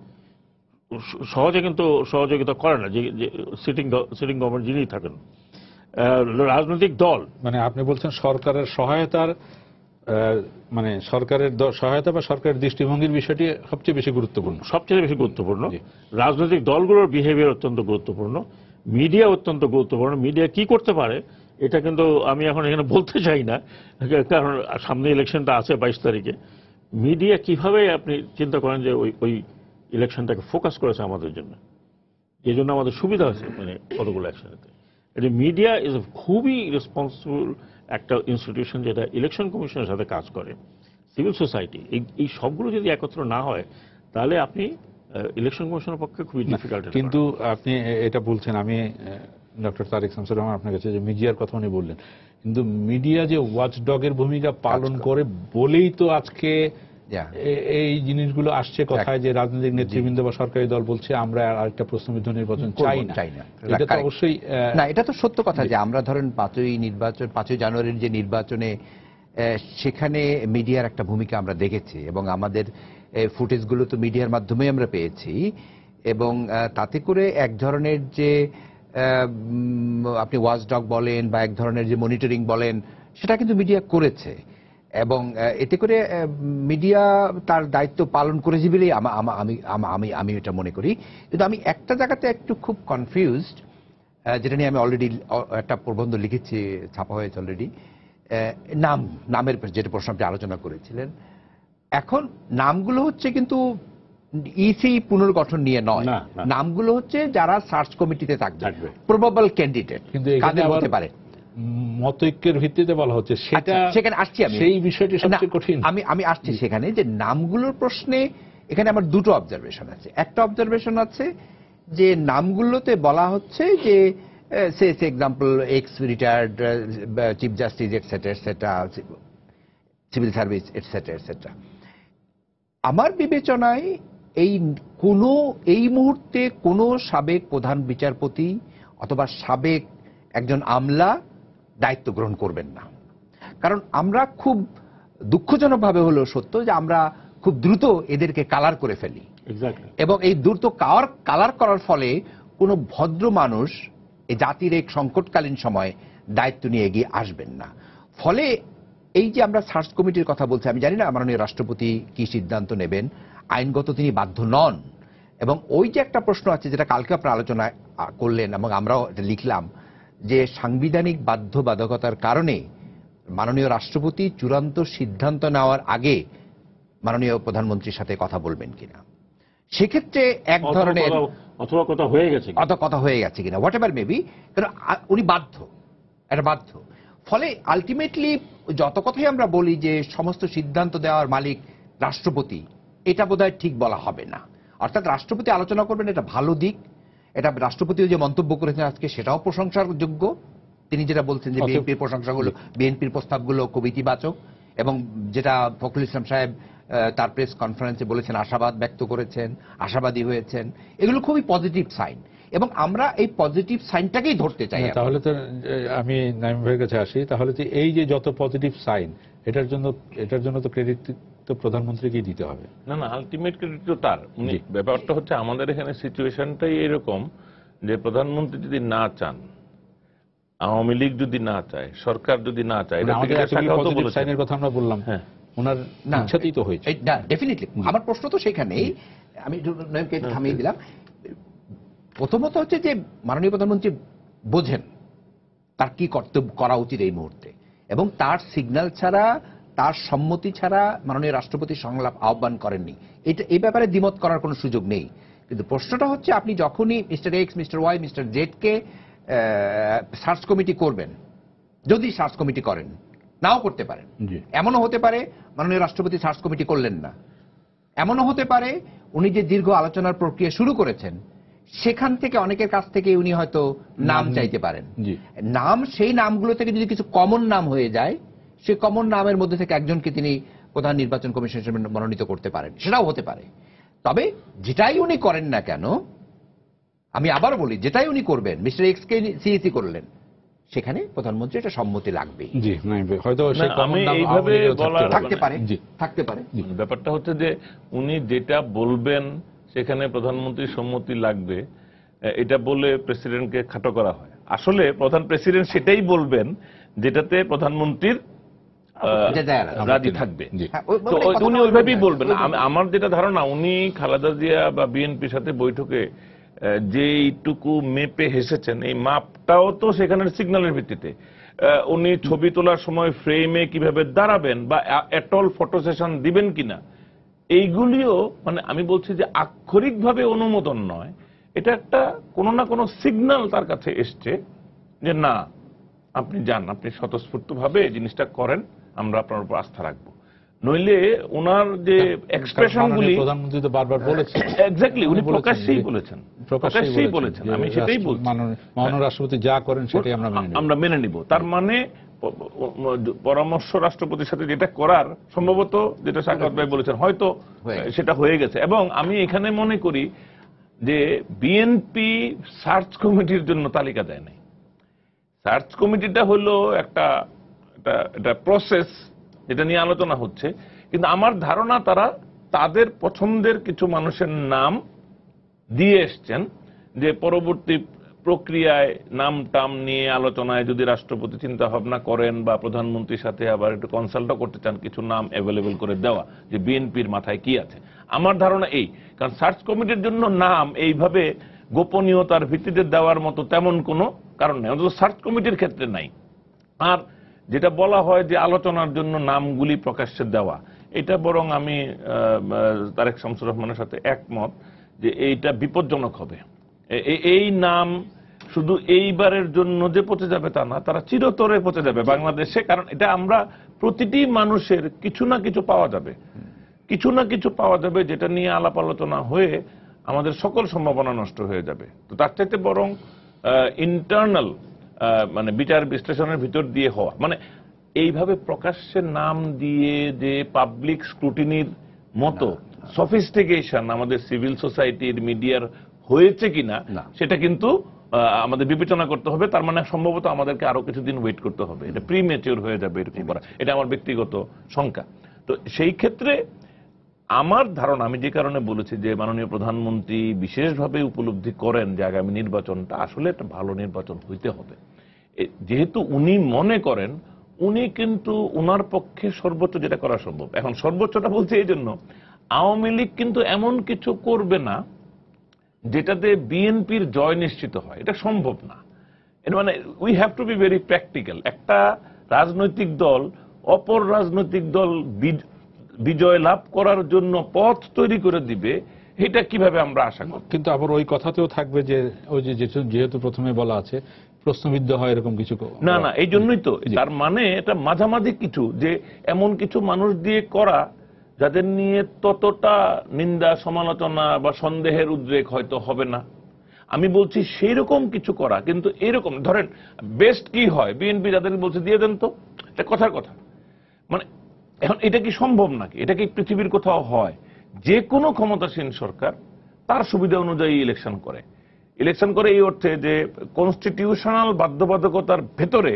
সহজে কিন্তু সহযোগিতা করে না যে সিটিং গভর্নমেন্ট যিনি থাকেন। রাজনৈতিক দল, মানে আপনি বলছেন সরকারের সহায়তার মানে সরকারের সহায়তা বা সরকারের দৃষ্টিভঙ্গির বিষয়টি সবচেয়ে বেশি গুরুত্বপূর্ণ। সবচেয়ে বেশি গুরুত্বপূর্ণ। রাজনৈতিক দলগুলোর বিহেভিয়ার অত্যন্ত গুরুত্বপূর্ণ। মিডিয়া অত্যন্ত গুরুত্বপূর্ণ। মিডিয়া কি করতে পারে এটা কিন্তু আমি এখন এখানে বলতে চাই না, কারণ সামনে ইলেকশনটা আছে 22 তারিখে। মিডিয়া কিভাবে আপনি চিন্তা করেন যে ওই ইলেকশনটাকে ফোকাস করেছে আমাদের জন্য, এই জন্য আমাদের সুবিধা হয়েছে মানে কতগুলো অ্যাকশনেতে। এটা মিডিয়া ইজ খুবই রেসপন্সিবল একটা ইনস্টিটিউশন, যেটা ইলেকশন কমিশনের সাথে কাজ করে। সিভিল সোসাইটি, এই সবগুলো যদি একত্র না হয় তাহলে আপনি ইলেকশন কমিশনের পক্ষে খুবই ডিফিকাল্ট। কিন্তু আপনি এটা বলছেন, আমি ডক্টর তারেক শামসুর রহমান আপনার কাছে যে মিডিয়ার কথা উনি বললেন, কিন্তু মিডিয়া যে ওয়াচডগের ভূমিকা পালন করে বলেই তো আজকে এই জিনিসগুলো আসছে কথায়, যে রাজনৈতিক নেতৃবৃন্দ বা সরকারি দল বলছে আমরা আরেকটা প্রশ্নবিদ্ধ নির্বাচন চাই না। এটা তো অবশ্যই না, এটা তো সত্য কথা যে আমরা ধরেন 5ই জানুয়ারির যে নির্বাচনে, সেখানে মিডিয়ার একটা ভূমিকা আমরা দেখেছি এবং আমাদের ফুটেজগুলো তো মিডিয়ার মাধ্যমে আমরা পেয়েছি। এবং তাতে করে এক ধরনের যে আপনি ওয়াচডগ বলেন বা এক ধরনের যে মনিটরিং বলেন, সেটা কিন্তু মিডিয়া করেছে এবং এতে করে মিডিয়া তার দায়িত্ব পালন করেছে বলেই আমি এটা মনে করি। কিন্তু আমি একটা জায়গাতে একটু খুব কনফিউজড, যেটা নিয়ে আমি অলরেডি একটা প্রবন্ধ লিখেছি, ছাপা হয়েছে অলরেডি। নামের যেটা প্রশ্ন আপনি আলোচনা করেছিলেন, এখন নামগুলো হচ্ছে কিন্তু ইসি পুনর্গঠন নিয়ে নয়, নামগুলো হচ্ছে যারা সার্চ কমিটিতে থাকবে, প্রবাবল ক্যান্ডিডেট, কিন্তু কাদের হতে পারে। মতৈক্যের ভিত্তিতে বলা হচ্ছে, সেটা আচ্ছা, সেখানে আসছি আমি, সেই বিষয়টি না, সবচেয়ে কঠিন। আমি আসছি সেখানে যে নামগুলোর প্রশ্নে এখানে আমার দুটো অবজারভেশন আছে। একটা অবজারভেশন আছে যে নামগুলোতে বলা হচ্ছে যে সে example ex retired chief justice etcetera etcetera, civil service etcetera etcetera. আমার বিবেচনায় এই মুহূর্তে কোনো সাবেক প্রধান বিচারপতি অথবা সাবেক একজন আমলা দায়িত্ব গ্রহণ করবেন না। কারণ আমরা খুব দুঃখজনকভাবে হলেও সত্য যে আমরা খুব দ্রুত এদেরকে কালার করে ফেলি, এবং এই দ্রুত কালার করার ফলে কোনো ভদ্র মানুষ এই জাতির এক সংকটকালীন সময় দায়িত্ব নিয়ে এগিয়ে আসবেন না। ফলে এই যে আমরা সার্চ কমিটির কথা বলছি, আমি জানি না মাননীয় রাষ্ট্রপতি কি সিদ্ধান্ত নেবেন, আইনগত তিনি বাধ্য নন। এবং ওই যে একটা প্রশ্ন আছে যেটা কালকে আপনারা আলোচনা করলেন এবং আমরাও এটা লিখলাম, যে সাংবিধানিক বাধ্যবাধকতার কারণে মাননীয় রাষ্ট্রপতি চূড়ান্ত সিদ্ধান্ত নেওয়ার আগে মাননীয় প্রধানমন্ত্রীর সাথে কথা বলবেন কিনা, সেক্ষেত্রে এক ধরনের অথবা কথা হয়ে গেছে কিনা, হোয়াট এভার মেবি, কারণ উনি বাধ্য, এটা বাধ্য। ফলে আলটিমেটলি যত কথাই আমরা বলি যে সমস্ত সিদ্ধান্ত দেওয়ার মালিক রাষ্ট্রপতি, এটা বোধহয় ঠিক বলা হবে না। অর্থাৎ রাষ্ট্রপতি আলোচনা করবেন, এটা ভালো দিক। এটা রাষ্ট্রপতিও যে মন্তব্য করেছেন আজকে, সেটাও প্রশংসার যোগ্য। তিনি যেটা বলছেন যে বিএনপির প্রশংসাগুলো, বিএনপির প্রস্তাবগুলো খুব ইতিবাচক, এবং যেটা ফখরুল ইসলাম সাহেব তার প্রেস কনফারেন্সে বলেছেন, আশাবাদ ব্যক্ত করেছেন, আশাবাদী হয়েছেন, এগুলো খুবই পজিটিভ সাইন, এবং আমরা এই পজিটিভ সাইনটাকেই ধরতে চাই। তাহলে তো আমি নাইম ভাইয়ের কাছে আসি, তাহলে তো এই যে যত পজিটিভ সাইন, এটার জন্য তো ক্রেডিট তো প্রধানমন্ত্রীকেই দিতে হবে। না, আলটিমেট ক্রেডিট তো তার। ব্যাপারটা হচ্ছে আমাদের এখানে সিচুয়েশনটাই এরকম যে প্রধানমন্ত্রী যদি না চান, আওয়ামী লীগ যদি না চায়, সরকার যদি না চায়, সাইনের কথা আমরা বললাম, হ্যাঁ, ওনার ইচ্ছাতেই তো হয়েছে। ডেফিনেটলি আমার প্রশ্ন তো সেখানেই, আমি নয়নকে থামিয়ে দিলাম। প্রথমত হচ্ছে যে মাননীয় প্রধানমন্ত্রী বোঝেন তার কি কর্তব্য করা উচিত এই মুহূর্তে, এবং তার সিগন্যাল ছাড়া, তার সম্মতি ছাড়া মাননীয় রাষ্ট্রপতি সংলাপ আহ্বান করেননি। এই ব্যাপারে দ্বিমত করার কোনো সুযোগ নেই। কিন্তু প্রশ্নটা হচ্ছে, আপনি যখনই mister X, mister Y, mister জেডকে সার্চ কমিটি করবেন, যদি সার্চ কমিটি করেন, নাও করতে পারেন, এমনও হতে পারে মাননীয় রাষ্ট্রপতি সার্চ কমিটি করলেন না, এমনও হতে পারে উনি যে দীর্ঘ আলোচনার প্রক্রিয়া শুরু করেছেন সেখান থেকে অনেকের কাছ থেকে উনি হয়তো নাম চাইতে পারেন। নাম, সেই নামগুলো থেকে যদি কিছু কমন নাম হয়ে যায়, সেই কমন নামের মধ্যে থেকে একজনকে তিনি প্রধান নির্বাচন কমিশন হিসেবে মনোনীত করতে পারেন, সেটাও হতে পারে। তবে যেটাই উনি করেন না কেন, আমি আবার বলি, যেটাই উনি করবেন, মিস্টার এক্স কে সিইসি করলেন, সেখানে প্রধানমন্ত্রী একটা সম্মতি লাগবে। জি, হয়তো থাকতে পারে। ব্যাপারটা হচ্ছে যে উনি যেটা বলবেন সেখানে প্রধানমন্ত্রীর সম্মতি লাগবে, এটা বলে প্রেসিডেন্টকে খাটো করা হয়। আসলে প্রেসিডেন্ট সেটাই বলবেন যেটাতে প্রধানমন্ত্রীর রাজি থাকবে, তো উনি ওইভাবেই বলবেন। আমার যেটা ধারণা, উনি খালেদা জিয়া বা বিএনপির সাথে বৈঠকে যেইটুকু মেপে হেসেছেন, এই মাপটাও তো সেখানের সিগন্যালের ভিত্তিতে। উনি ছবি তোলার সময় ফ্রেমে কিভাবে দাঁড়াবেন বা এটল ফটো সেশন দিবেন কিনা, এইগুলিও মানে আমি বলছি যে আক্ষরিকভাবে অনুমোদন নয়, এটা একটা কোনো না কোনো সিগন্যাল তার কাছে এসছে যে না, আপনি যান, আপনি স্বতঃস্ফূর্তভাবে জিনিসটা করেন, আমরা আপনার উপর আস্থা রাখবো। নইলে ওনার যে এক্সপ্রেশনগুলি, প্রধানমন্ত্রী তো বারবার বলেছেন, এক্স্যাক্টলি উনি প্রকাশ্যেই বলেছেন, আমি সেটাই বলছি, মাননীয় রাষ্ট্রপতি যা করেন সেটাই আমরা মেনে নিব। তার মানে পরামর্শ রাষ্ট্রপতির সাথে যেটা করার, সম্ভবত যেটা সাখাওয়াত ভাই বলেছেন, হয়তো সেটা হয়ে গেছে। এবং আমি এখানে মনে করি যে বিএনপি সার্চ কমিটির জন্য তালিকা দেয় নাই। সার্চ কমিটিটা হলো একটা প্রসেস যেটা নিয়ে আলোচনা হচ্ছে, কিন্তু আমার ধারণা তারা তাদের পছন্দের কিছু মানুষের নাম দিয়ে এসছেন, যে পরবর্তী প্রক্রিয়ায় নাম টাম নিয়ে আলোচনায় যদি রাষ্ট্রপতি চিন্তা ভাবনা করেন বা প্রধানমন্ত্রীর সাথে আবার একটু কনসাল্টও করতে চান, কিছু নাম অ্যাভেলেবেল করে দেওয়া, যে বিএনপির মাথায় কি আছে। আমার ধারণা এই, কারণ সার্চ কমিটির জন্য নাম এইভাবে গোপনীয়তার ভিত্তিতে দেওয়ার মতো তেমন কোনো কারণ নেই, অন্তত সার্চ কমিটির ক্ষেত্রে নাই। আর যেটা বলা হয় যে আলোচনার জন্য নামগুলি প্রকাশ্যে দেওয়া, এটা বরং আমি তারেক শামসুর রহমানের সাথে একমত যে এইটা বিপজ্জনক হবে। এই নাম শুধু এইবারের জন্য যে পচে যাবে তা না, তারা চিরতরে পচে যাবে বাংলাদেশে। কারণ এটা আমরা প্রতিটি মানুষের কিছু না কিছু পাওয়া যাবে, কিছু না কিছু পাওয়া যাবে যেটা নিয়ে আলাপ আলোচনা হয়ে আমাদের সকল সম্ভাবনা নষ্ট হয়ে যাবে। তো তার চাইতে বরং ইন্টারনাল মানে বিচার বিশ্লেষণের ভিতর দিয়ে হওয়া, মানে এইভাবে প্রকাশ্যে নাম দিয়ে যে পাবলিক স্ক্রুটিনির মতো সফিস্টিকেশন আমাদের সিভিল সোসাইটির মিডিয়ার হয়েছে কিনা সেটা কিন্তু আমাদের বিবেচনা করতে হবে। তার মানে সম্ভবত আমাদেরকে আরো কিছুদিন ওয়েট করতে হবে, এটা প্রি ম্যাচিউর হয়ে যাবে এরকম করা, এটা আমার ব্যক্তিগত শঙ্কা। তো সেই ক্ষেত্রে আমার ধারণা, আমি যে কারণে বলেছি যে মাননীয় প্রধানমন্ত্রী বিশেষভাবে উপলব্ধি করেন যে আগামী নির্বাচনটা আসলে একটা ভালো নির্বাচন হইতে হবে, যেহেতু উনি মনে করেন, উনি কিন্তু উনার পক্ষে সর্বোচ্চ যেটা করা সম্ভব। এখন সর্বোচ্চটা বলছে এই জন্য, আওয়ামী লীগ কিন্তু এমন কিছু করবে না যেটাতে বিএনপির জয় নিশ্চিত হয়, এটা সম্ভব না। এর মানে we have to be very practical. একটা রাজনৈতিক দল অপর রাজনৈতিক দল বিজয় লাভ করার জন্য পথ তৈরি করে দিবে, এটা কিভাবে আমরা আশা করি? কিন্তু আবার ওই কথাতেও থাকবে যে ওই যে যেহেতু প্রথমে বলা আছে প্রশ্নবিদ্ধ হয় এরকম কিছু না না, এই জন্যই তো, তার মানে এটা মাঝামাঝি কিছু, যে এমন কিছু মানুষ দিয়ে করা যাদের নিয়ে ততটা নিন্দা সমালোচনা বা সন্দেহের উদ্রেক হয়তো হবে না। আমি বলছি সেই রকম কিছু করা, কিন্তু এরকম ধরেন বেস্ট কি হয়, বিএনপি যাদের বলছে দিয়ে দেন তো, এটা কথার কথা। মানে এখন এটা কি সম্ভব নাকি? এটা কি পৃথিবীর কোথাও হয়? যে কোনো ক্ষমতাসীন সরকার তার সুবিধা অনুযায়ী ইলেকশন করে, ইলেকশন করে এই অর্থে যে কনস্টিটিউশনাল বাধ্যবাধকতার ভেতরে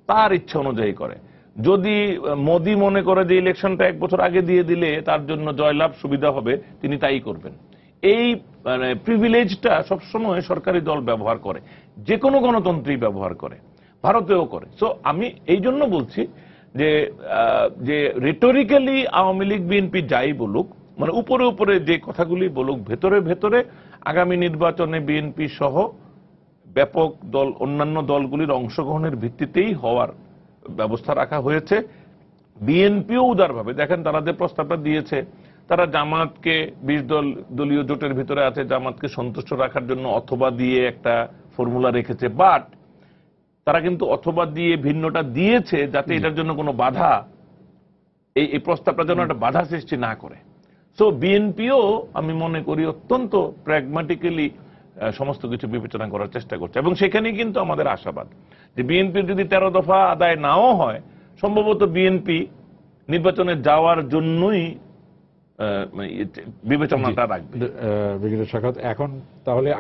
তার ইচ্ছা অনুযায়ী করে। যদি মোদি মনে করে যে ইলেকশনটা 1 বছর আগে দিয়ে দিলে তার জন্য জয়লাভ সুবিধা হবে, তিনি তাই করবেন। এই মানে প্রিভিলেজটা সবসময় সরকারি দল ব্যবহার করে, যে কোনো গণতন্ত্রই ব্যবহার করে, ভারতেও করে। সো আমি এই জন্য বলছি যে রেটোরিক্যালি আওয়ামী লীগ বিএনপি যাই বলুক, মানে উপরে উপরে যে কথাগুলি বলুক, ভেতরে ভেতরে আগামী নির্বাচনে বিএনপি সহ ব্যাপক দল অন্যান্য দলগুলির অংশগ্রহণের ভিত্তিতেই হওয়ার ব্যবস্থা রাখা হয়েছে। বিএনপিও উদারভাবে দেখেন, তারা যে প্রস্তাবটা দিয়েছে, তারা জামাতকে 20 দলীয় জোটের ভিতরে আছে, জামাতকে সন্তুষ্ট রাখার জন্য অথবা দিয়ে একটা ফর্মুলা রেখেছে, বাট তারা কিন্তু অথবা দিয়ে ভিন্নটা দিয়েছে যাতে এটার জন্য কোনো বাধা, এই প্রস্তাবটার জন্য একটা বাধা সৃষ্টি না করে। সো বিএনপিও আমি মনে করি অত্যন্ত প্র্যাগম্যাটিক্যালি সমস্ত কিছু বিবেচনা করার চেষ্টা করছে, এবং সেখানেই কিন্তু আমাদের আশাবাদ যে বিএনপির যদি 13 দফা আদায় নাও হয়, সম্ভবত বিএনপি নির্বাচনে যাওয়ার জন্যই বিবেচনাটা রাখবে। ব্রিগেডিয়ার সাখাওয়াত, এখন তাহলে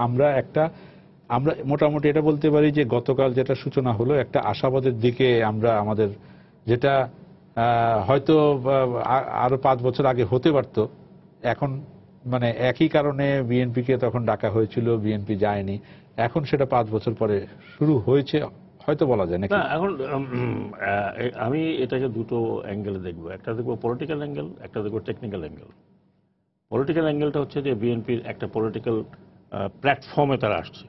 আমরা মোটামুটি এটা বলতে পারি যে গতকাল যেটা সূচনা হলো একটা আশাবাদের দিকে আমরা আমাদের, যেটা হয়তো আরো 5 বছর আগে হতে পারতো, এখন মানে একই কারণে বিএনপিকে তখন ডাকা হয়েছিল, বিএনপি যায়নি, এখন সেটা 5 বছর পরে শুরু হয়েছে হয়তো বলা যায় নাকি? না, এখন আমি এটাকে দুটো অ্যাঙ্গেলে দেখবো, একটা দেখবো পলিটিক্যাল অ্যাঙ্গেল, একটা দেখবো টেকনিক্যাল অ্যাঙ্গেল। পলিটিক্যাল অ্যাঙ্গেলটা হচ্ছে যে বিএনপির একটা পলিটিক্যাল প্ল্যাটফর্মে তারা আসছে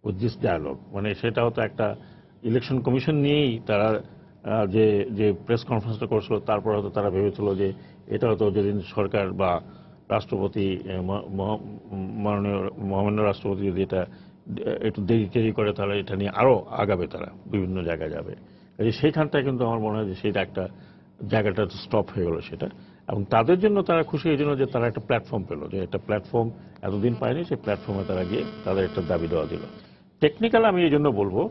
উইথ দিস ডায়ালগ, মানে সেটা হতো একটা ইলেকশন কমিশন নিয়েই তারা যে প্রেস কনফারেন্সটা করছিল, তারপর হয়তো তারা ভেবেছিল যে এটা হয়তো যেদিন সরকার বা রাষ্ট্রপতি মাননীয় মহামান্য রাষ্ট্রপতি যদি এটা একটু দেরি করে, তাহলে এটা নিয়ে আরো আগাবে, তারা বিভিন্ন জায়গায় যাবে। সেইখানটায় কিন্তু আমার মনে হয় যে সেটা একটা জায়গাটা স্টপ হয়ে গেল সেটা, এবং তাদের জন্য তারা খুশি এই জন্য যে তারা একটা প্ল্যাটফর্ম পেল, যে একটা প্ল্যাটফর্ম এতদিন পায়নি, সেই প্ল্যাটফর্মে তারা গিয়ে তাদের একটা দাবি দেওয়া দিল। টেকনিক্যাল আমি এই জন্য বলবো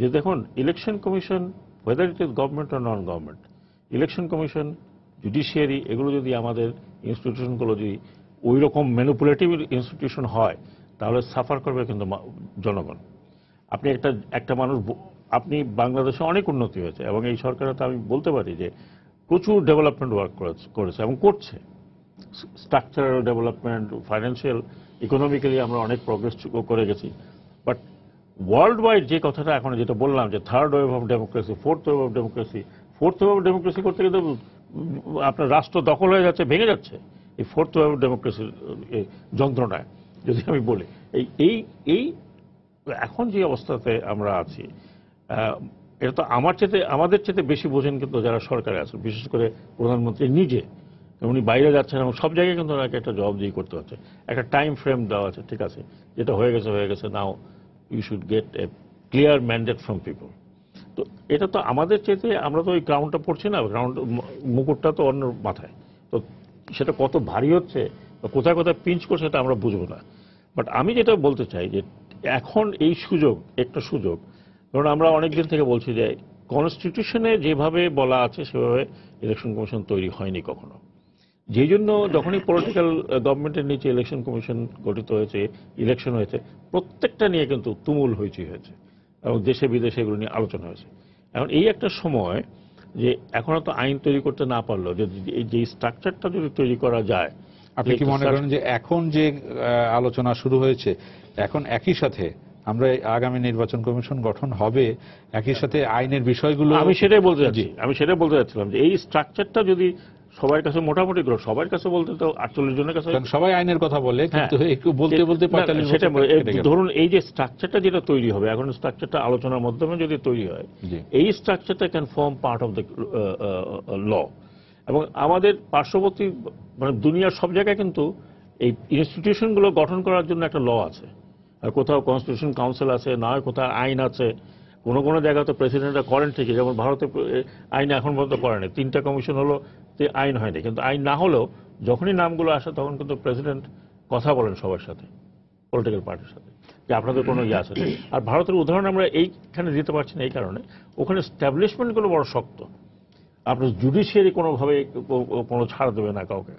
যে দেখুন, election commission, whether it is government or non government, election commission, judiciary, এগুলো যদি আমাদের ইনস্টিটিউশনগুলো যদি ওই রকম ম্যানিপুলেটিভ ইনস্টিটিউশন হয়, তাহলে সাফার করবে কিন্তু জনগণ। আপনি একটা মানুষ, আপনি বাংলাদেশে অনেক উন্নতি হয়েছে, এবং এই সরকারে তো আমি বলতে পারি যে প্রচুর ডেভেলপমেন্ট ওয়ার্ক করেছে এবং করছে, স্ট্রাকচারাল ডেভেলপমেন্ট, ফাইন্যান্সিয়াল, ইকোনমিক্যালি আমরা অনেক প্রোগ্রেস করে গেছি। বাট ওয়ার্ল্ড ওয়াইড যে কথাটা এখন যেটা বললাম যে third wave of democracy, fourth wave of democracy, fourth wave of democracy করতে গেলে আপনার রাষ্ট্র দখল হয়ে যাচ্ছে, ভেঙে যাচ্ছে এই ফোর্থ ওয়েভ অফ ডেমোক্রেসির যন্ত্রণায়, যদি আমি বলি। এই এখন যে অবস্থাতে আমরা আছি, এটা তো আমাদের চেয়ে বেশি বোঝেন কিন্তু যারা সরকারে আছেন, বিশেষ করে প্রধানমন্ত্রী নিজে। উনি বাইরে যাচ্ছেন এবং সব জায়গায় কিন্তু ওনাকে একটা জবাবদিহি করতে হচ্ছে, একটা টাইম ফ্রেম দেওয়া আছে, ঠিক আছে, যেটা হয়ে গেছে, now you should get a clear mandate from people. তো এটা তো আমাদের চাইতে, আমরা তো ওই ক্রাউনটা পড়ছি না, মুকুটটা তো অন্য মাথায়, তো সেটা কত ভারী হচ্ছে বা কোথায় কোথায় পিঞ্চ করছে সেটা আমরা বুঝবো না। বাট আমি যেটা বলতে চাই যে এখন এই একটা সুযোগ, কারণ আমরা অনেকদিন থেকে বলছি যে কনস্টিটিউশনে যেভাবে বলা আছে সেভাবে ইলেকশন কমিশন তৈরি হয়নি কখনো। যেই জন্য যখনই পলিটিক্যাল গভর্নমেন্টের নিচে ইলেকশন কমিশন গঠিত হয়েছে, ইলেকশন হয়েছে, প্রত্যেকটা নিয়ে কিন্তু তুমুল হইচই হয়েছে এবং দেশে বিদেশে এগুলো নিয়ে আলোচনা হয়েছে। এখন এই একটা সময় যে এখনো তো আইন তৈরি করতে না পারলো, যে স্ট্রাকচারটা যদি তৈরি করা যায়। আপনি কি মনে করেন যে এখন যে আলোচনা শুরু হয়েছে, এখন একই সাথে আমরা আগামী নির্বাচন কমিশন গঠন হবে, একই সাথে আইনের বিষয়গুলো? আমি সেটাই বলতে যাচ্ছিলাম যে এই স্ট্রাকচারটা যদি সবার কাছে মোটামুটি সবার কাছে বলতে তো 48 জনের কাছে সবাই আইনের কথা বলে, কিন্তু বলতে বলতে 45 সেটা ধরুন এই যে স্ট্রাকচারটা যেটা তৈরি হবে, এখন স্ট্রাকচারটা আলোচনার মাধ্যমে যদি তৈরি হয়, এই স্ট্রাকচারটা can form part of the law. এবং আমাদের পার্শ্ববর্তী মানে দুনিয়ার সব জায়গায় কিন্তু এই ইনস্টিটিউশনগুলো গঠন করার জন্য একটা ল আছে, আর কোথাও কনস্টিটিউশন কাউন্সিল আছে, না হয় কোথাও আইন আছে, কোনো কোনো জায়গায় তো প্রেসিডেন্টরা করেন ঠিকই, যেমন ভারতে আইন এখন পর্যন্ত করেনি, 3টা কমিশন হলো, আইন হয়নি। কিন্তু আইন না হলেও যখনই নামগুলো আসে তখন কিন্তু প্রেসিডেন্ট কথা বলেন সবার সাথে, পলিটিক্যাল পার্টির সাথে, যে আপনাদের কোনো ইয়ে আছে। আর ভারতের উদাহরণ আমরা এইখানে দিতে পারছি না এই কারণে, ওখানে স্ট্যাবলিশমেন্টগুলো বড় শক্ত, আপনার জুডিশিয়ারি কোনোভাবে কোনো ছাড় দেবে না কাউকে।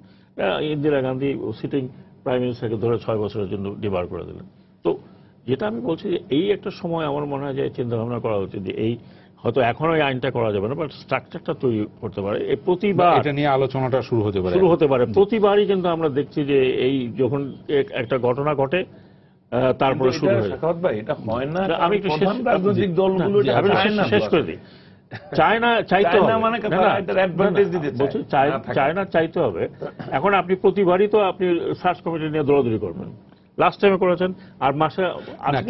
ইন্দিরা গান্ধী সিটিং প্রাইম মিনিস্টারকে ধরে 6 বছরের জন্য ডিবার করে দিলেন। তো যেটা আমি বলছি যে এই একটা সময় আমার মনে হয় যে চিন্তা ভাবনা করা উচিত যে এই হয়তো এখন ওই আইনটা করা যাবে না, বাট স্ট্রাকচারটা তৈরি করতে পারে। এই প্রতিবার এটা নিয়ে আলোচনাটা শুরু হতে পারে। প্রতিবারই কিন্তু আমরা দেখছি যে এই যখন একটা ঘটনা ঘটে তারপরে শুরু হয়। এটা হয় না, আমি একটু রাজনৈতিক দলগুলো শেষ করে দিই। চায়না চাইতে হবে, চায়না চাইতে হবে। এখন আপনি প্রতিবারই তো আপনি সার্চ কমিটি নিয়ে দৌড়াদৌড়ি করবেন, লাস্ট টাইমে করেছেন। আর মাসে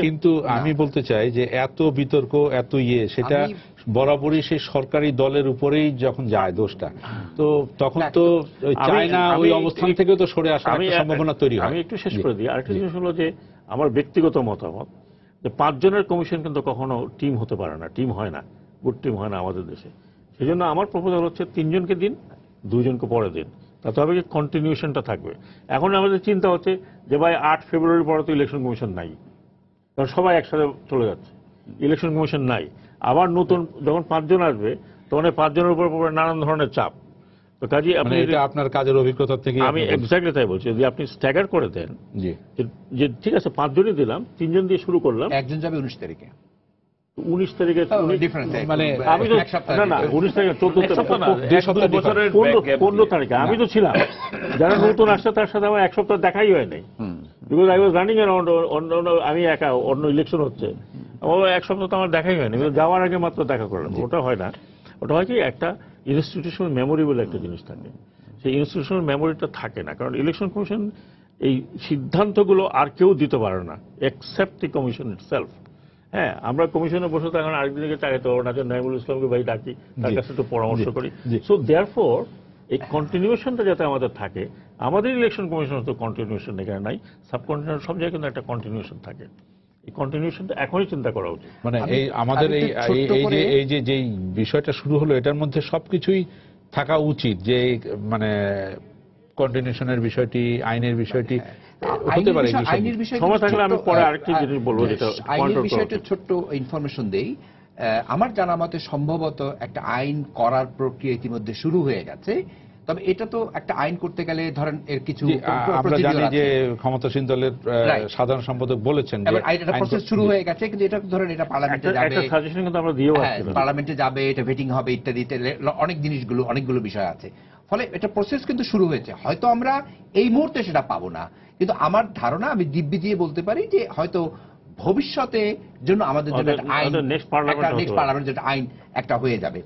কিন্তু আমি বলতে চাই যে এত বিতর্ক, এত সেটা বরাবরই সেই সরকারি দলের উপরেই যখন যায় দোষটা, তো তখন তো চায়না ওই অবস্থান থেকে তো সরে আসার একটা সম্ভাবনা তৈরি হয়। আমি একটু শেষ করে দিই। আরেকটা জিনিস হলো যে আমার ব্যক্তিগত মতামত যে 5 জনের কমিশন কিন্তু কখনো টিম হতে পারে না, টিম হয় না, গুড টিম হয় না আমাদের দেশে। সেই জন্য আমার প্রপোজাল হচ্ছে 3 জনকে দিন, 2 জনকে পরে দিন, তাতে হবে কি কন্টিনিউশনটা থাকবে। এখন আমাদের চিন্তা হচ্ছে যে ভাই 8 ফেব্রুয়ারি পরে তো ইলেকশন কমিশন নাই, কারণ সবাই একসাথে চলে যাচ্ছে, ইলেকশন কমিশন নাই। আবার নতুন যখন 5 জন আসবে তখন 5 জনের উপর নানান ধরনের চাপ। তো কাজে আপনি এটা আপনার কাজের অভিজ্ঞতা থেকে আমি এক্স্যাক্টলি তাই বলছি, যদি আপনি স্ট্যাগার করে দেন যে ঠিক আছে 5 জনই দিলাম, 3 জন দিয়ে শুরু করলাম, একজন যাবে 19 তারিখে, 19 তারিখে মানে আমি তো না 19 তারিখে 15 তারিখে আমি তো ছিলাম, যারা নতুন আসছে তার সাথে আমার 1 সপ্তাহ দেখাই হয় নাই, because I was running around, আমি একা, অন্য ইলেকশন হচ্ছে, আমার 1 সপ্তাহ তো আমার দেখাই হয়নি, যাওয়ার আগে মাত্র দেখা করলাম। ওটা হয় না, ওটা হয় কি একটা ইনস্টিটিউশনাল মেমোরি বলে একটা জিনিস থাকে, সেই ইনস্টিটিউশনাল মেমোরিটা থাকে না, কারণ ইলেকশন কমিশন এই সিদ্ধান্তগুলো আর কেউ দিতে পারে না এক্সেপ্ট দি কমিশন ইটসেলফ। হ্যাঁ, আমরা কমিশনে বসে তো এখন আরেকদিকে চাইতে পারবো না, নাইমুল ইসলামকে ভাই ডাকি, তার কাছে একটু পরামর্শ করি। সো দেয়ারফর এই কন্টিনিউশনটা যাতে আমাদের থাকে, আমাদের ইলেকশন কমিশন তো কন্টিনিউশন এখানে নাই, সাবকন্টিনেন্ট সব জায়গায় কিন্তু একটা কন্টিনিউশন থাকে। এই কন্টিনিউশনটা এখনই চিন্তা করা উচিত। মানে এই আমাদের এই যে যেই বিষয়টা শুরু হলো, এটার মধ্যে সবকিছুই থাকা উচিত, যে মানে কন্টিনিউশনের বিষয়টি, আইনের বিষয়টি হতে পারে। সময় থাকলে আমি পরে আরেকটি জিনিস বলবো, যেটা আইনের বিষয়টা ছোট্ট ইনফরমেশন দেই। আমার জানা মতে সম্ভবত একটা আইন করার প্রক্রিয়া ইতিমধ্যে শুরু হয়ে গেছে, তবে এটা তো একটা আইন করতে গেলে ধরেন এর কিছু আমরা জানি যে ক্ষমতাসীন দলের সাধারণ সম্পাদক বলেছেন যে এটা প্রসেস শুরু হয়ে গেছে, কিন্তু এটা ধরেন এটা পার্লামেন্টে যাবে, একটা সাজেশন কিন্তু আমরা দিয়েও আসছি, পার্লামেন্টে যাবে, এটা ভেটিং হবে ইত্যাদিতে, অনেকগুলো বিষয় আছে। ফলে এটা প্রসেস কিন্তু শুরু হয়েছে, হয়তো আমরা এই মুহূর্তে সেটা পাবো না, কিন্তু আমার ধারণা, আমি দিব্যি দিয়ে বলতে পারি যে হয়তো ভবিষ্যতে জন্য আমাদের জন্য আইন, নেক্সট পার্লামেন্ট যেটা আইন একটা হয়ে যাবে।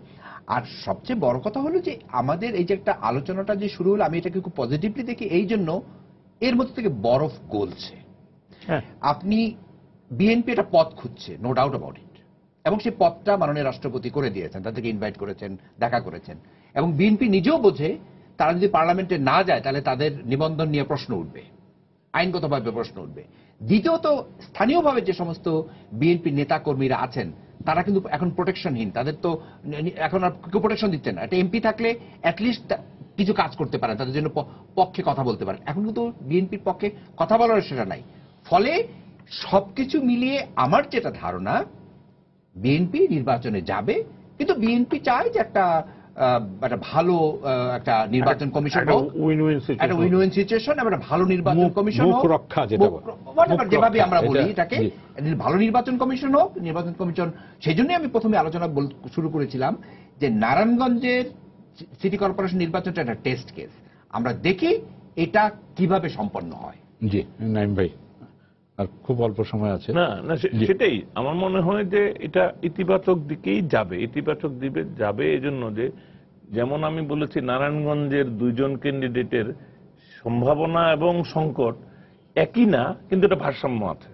আর সবচেয়ে বড় কথা হলো যে আমাদের এই যে একটা আলোচনাটা যে শুরু হলো, আমি এটাকে খুব পজিটিভলি দেখি, এই জন্য এর মধ্যে থেকে বরফ গলছে। আপনি বিএনপি একটা পথ খুঁজছে, নো ডাউট অ্যাবাউট ইট, এবং সেই পথটা মাননীয় রাষ্ট্রপতি করে দিয়েছেন, তাদেরকে ইনভাইট করেছেন, দেখা করেছেন, এবং বিএনপি নিজেও বোঝে তারা যদি পার্লামেন্টে না যায় তাহলে তাদের নিবন্ধন নিয়ে প্রশ্ন উঠবে, আইনগতভাবে প্রশ্ন উঠবে। দ্বিতীয়ত, স্থানীয়ভাবে যে সমস্ত বিএনপি নেতা কর্মীরা আছেন তারা কিন্তু এখন প্রোটেকশনহীন, তাদের তো এখন আর কেউ প্রোটেকশন দিচ্ছেন না। একটা এমপি থাকলে অ্যাটলিস্ট কিছু কাজ করতে পারেন, তাদের জন্য পক্ষে কথা বলতে পারেন। এখন কিন্তু বিএনপির পক্ষে কথা বলার সেটা নাই। ফলে সবকিছু মিলিয়ে আমার যেটা ধারণা, বিএনপি নির্বাচনে যাবে, কিন্তু বিএনপি চায় যে একটা ভালো একটা নির্বাচন কমিশন হোক, একটা উইন উইন সিচুয়েশন, একটা ভালো নির্বাচন কমিশন হোক, যেভাবে আমরা বলি এটাকে, ভালো নির্বাচন কমিশন হোক। নির্বাচন কমিশন, সেই জন্যই আমি প্রথমে আলোচনা শুরু করেছিলাম যে নারায়ণগঞ্জের সিটি কর্পোরেশন নির্বাচনটা একটা টেস্ট কেস, আমরা দেখি এটা কিভাবে সম্পন্ন হয়। জি নাইম ভাই, আর খুব অল্প সময় আছে। না না, সেটাই আমার মনে হয় যে এটা ইতিবাচক দিকেই যাবে, ইতিবাচক দিকে যাবে। এজন্য যে, যেমন আমি বলেছি নারায়ণগঞ্জের দুইজন ক্যান্ডিডেটের সম্ভাবনা এবং সংকট একই না, কিন্তু এটা ভারসাম্য আছে।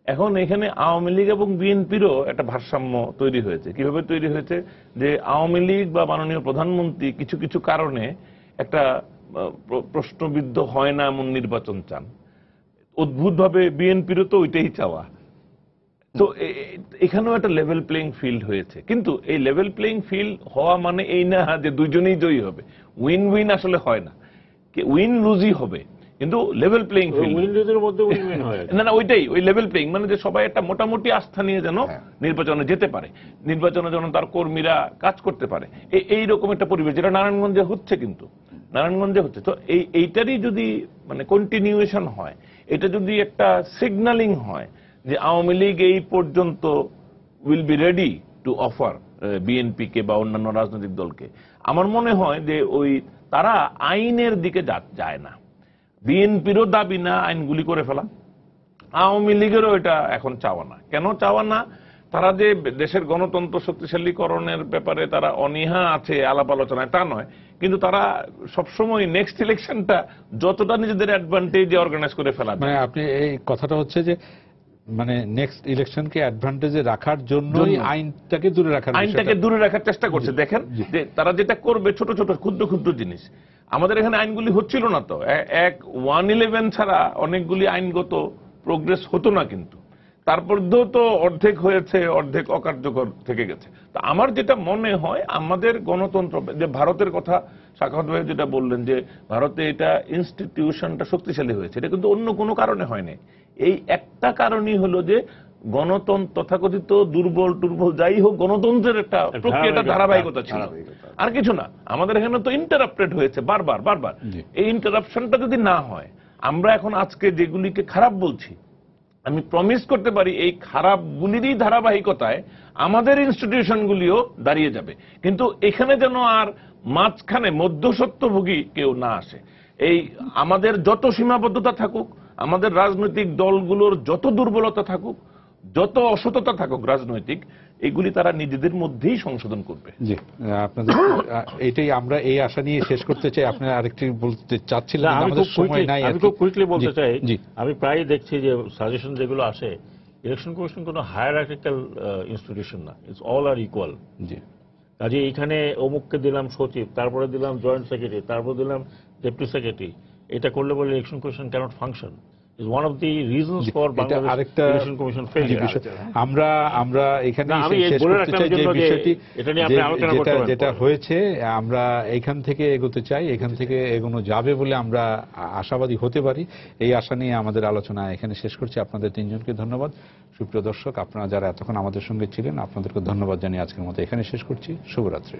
এখন এখানে আওয়ামী লীগ এবং বিএনপিরও একটা ভারসাম্য তৈরি হয়েছে। কিভাবে তৈরি হয়েছে? যে আওয়ামী লীগ বা মাননীয় প্রধানমন্ত্রী কিছু কিছু কারণে একটা প্রশ্নবিদ্ধ হয় না এমন নির্বাচন চান, অদ্ভুতভাবে বিএনপিরও তো ওইটাই চাওয়া। তো এখানেও একটা লেভেল প্লেইং ফিল্ড হয়েছে। কিন্তু এই লেভেল প্লেইং ফিল্ড হওয়া মানে এই না যে দুইজনেই জয়ী হবে। উইন উইন আসলে হয় না, উইন লুজই হবে, কিন্তু লেভেল প্লেইং ফিল্ড। উইন লুজের মধ্যে উইন উইন হয় না না, ওইটাই, ওই লেভেল প্লেইং মানে যে সবাই একটা মোটামুটি আস্থা নিয়ে যেন নির্বাচনে যেতে পারে, নির্বাচনে যেন তার কর্মীরা কাজ করতে পারে, এইরকম একটা পরিবেশ, যেটা নারায়ণগঞ্জে হচ্ছে। কিন্তু নারায়ণগঞ্জে হচ্ছে তো এইটারই যদি মানে কন্টিনিউয়েশন হয়, এটা যদি একটা সিগন্যালিং হয় যে আওয়ামী লীগ এই পর্যন্ত will be ready to offer বিএনপিকে বা অন্যান্য রাজনৈতিক দলকে, আমার মনে হয় যে ওই তারা আইনের দিকে যায় না। বিএনপিরও দাবি না আইনগুলি করে ফেলা, আওয়ামী লীগেরও এটা এখন চাওয়া না। কেন চাওয়া না? তারা যে দেশের গণতন্ত্র শক্তিশালীকরণের ব্যাপারে তারা অনীহা আছে আলাপ আলোচনায়, তা নয়, কিন্তু তারা সবসময় নেক্সট ইলেকশনটা যতটা নিজেদের অ্যাডভান্টেজে অর্গানাইজ করে ফেলা। মানে আপনি এই কথাটা হচ্ছে যে মানে নেক্সট ইলেকশনকে অ্যাডভান্টেজে রাখার জন্য আইনটাকে দূরে রাখার চেষ্টা করছে। দেখেন যে তারা যেটা করবে, ছোট ছোট ক্ষুদ্র ক্ষুদ্র জিনিস। আমাদের এখানে আইনগুলি হচ্ছিল না তো, 111 ছাড়া অনেকগুলি আইনগত প্রোগ্রেস হতো না, কিন্তু তারপর তো অর্ধেক হয়েছে, অর্ধেক অকার্যকর থেকে গেছে। তো আমার যেটা মনে হয়, আমাদের গণতন্ত্র, যে ভারতের কথা সাখাওয়াত ভাই যেটা বললেন যে ভারতে এটা ইনস্টিটিউশনটা শক্তিশালী হয়েছে, এটা কিন্তু অন্য কোনো কারণে হয়নি। এই একটা কারণই হলো যে গণতন্ত্র তথাকথিত দুর্বল যাই হোক, গণতন্ত্রের একটা প্রক্রিয়াটা ধারাবাহিকতা ছিল, আর কিছু না। আমাদের এখানে তো ইন্টারাপ্টেড হয়েছে বারবার। এই ইন্টারাপশনটা যদি না হয়, আমরা এখন আজকে যেগুলিকে খারাপ বলছি, আমি প্রমিস করতে পারি এই খারাপগুলিরই ধারাবাহিকতায় আমাদের ইনস্টিটিউশনগুলিও দাঁড়িয়ে যাবে। কিন্তু এখানে যেন আর মাঝখানে মধ্যস্বত্বভোগী কেউ না আসে। এই আমাদের যত সীমাবদ্ধতা থাকুক, আমাদের রাজনৈতিক দলগুলোর যত দুর্বলতা থাকুক, যত অসততা থাকুক রাজনৈতিক, এগুলি তারা নিজেদের মধ্যেই সংশোধন করবে। জি, আপনাদের এটাই আমরা এই আশা নিয়ে শেষ করতে চাই। আপনারা আরেকটি বলতে চাচ্ছিলেন? আমাদের সময় নাই। আমি খুব কুইকলি বলতে চাই, আমি প্রায় দেখছি যে সাজেশন যেগুলো আসে, ইলেকশন কমিশন কোনো হায়ারার্কিক্যাল ইনস্টিটিউশন না, ইটস অল আর ইকুয়াল। জি, কাজে এইখানে অমুককে দিলাম সচিব, তারপরে দিলাম জয়েন্ট সেক্রেটারি, তারপর দিলাম ডেপুটি সেক্রেটারি। এটা করলে বলে election commission cannot function. is one of the reasons for Bangladesh Election Commission failure. আমরা এখানে শেষ করতে চাই যে বিষয়টি, যেটা হয়েছে আমরা এখান থেকে এগোতে চাই, এখান থেকে এগোনো যাবে বলে আমরা আশাবাদী হতে পারি। এই আশা নিয়ে আমাদের আলোচনা এখানে শেষ করছি। আপনাদের তিনজনকে ধন্যবাদ। সুপ্রিয় দর্শক, আপনারা যারা এতক্ষণ আমাদের সঙ্গে ছিলেন, আপনাদেরকে ধন্যবাদ জানিয়ে আজকের মতো এখানে শেষ করছি। শুভরাত্রি।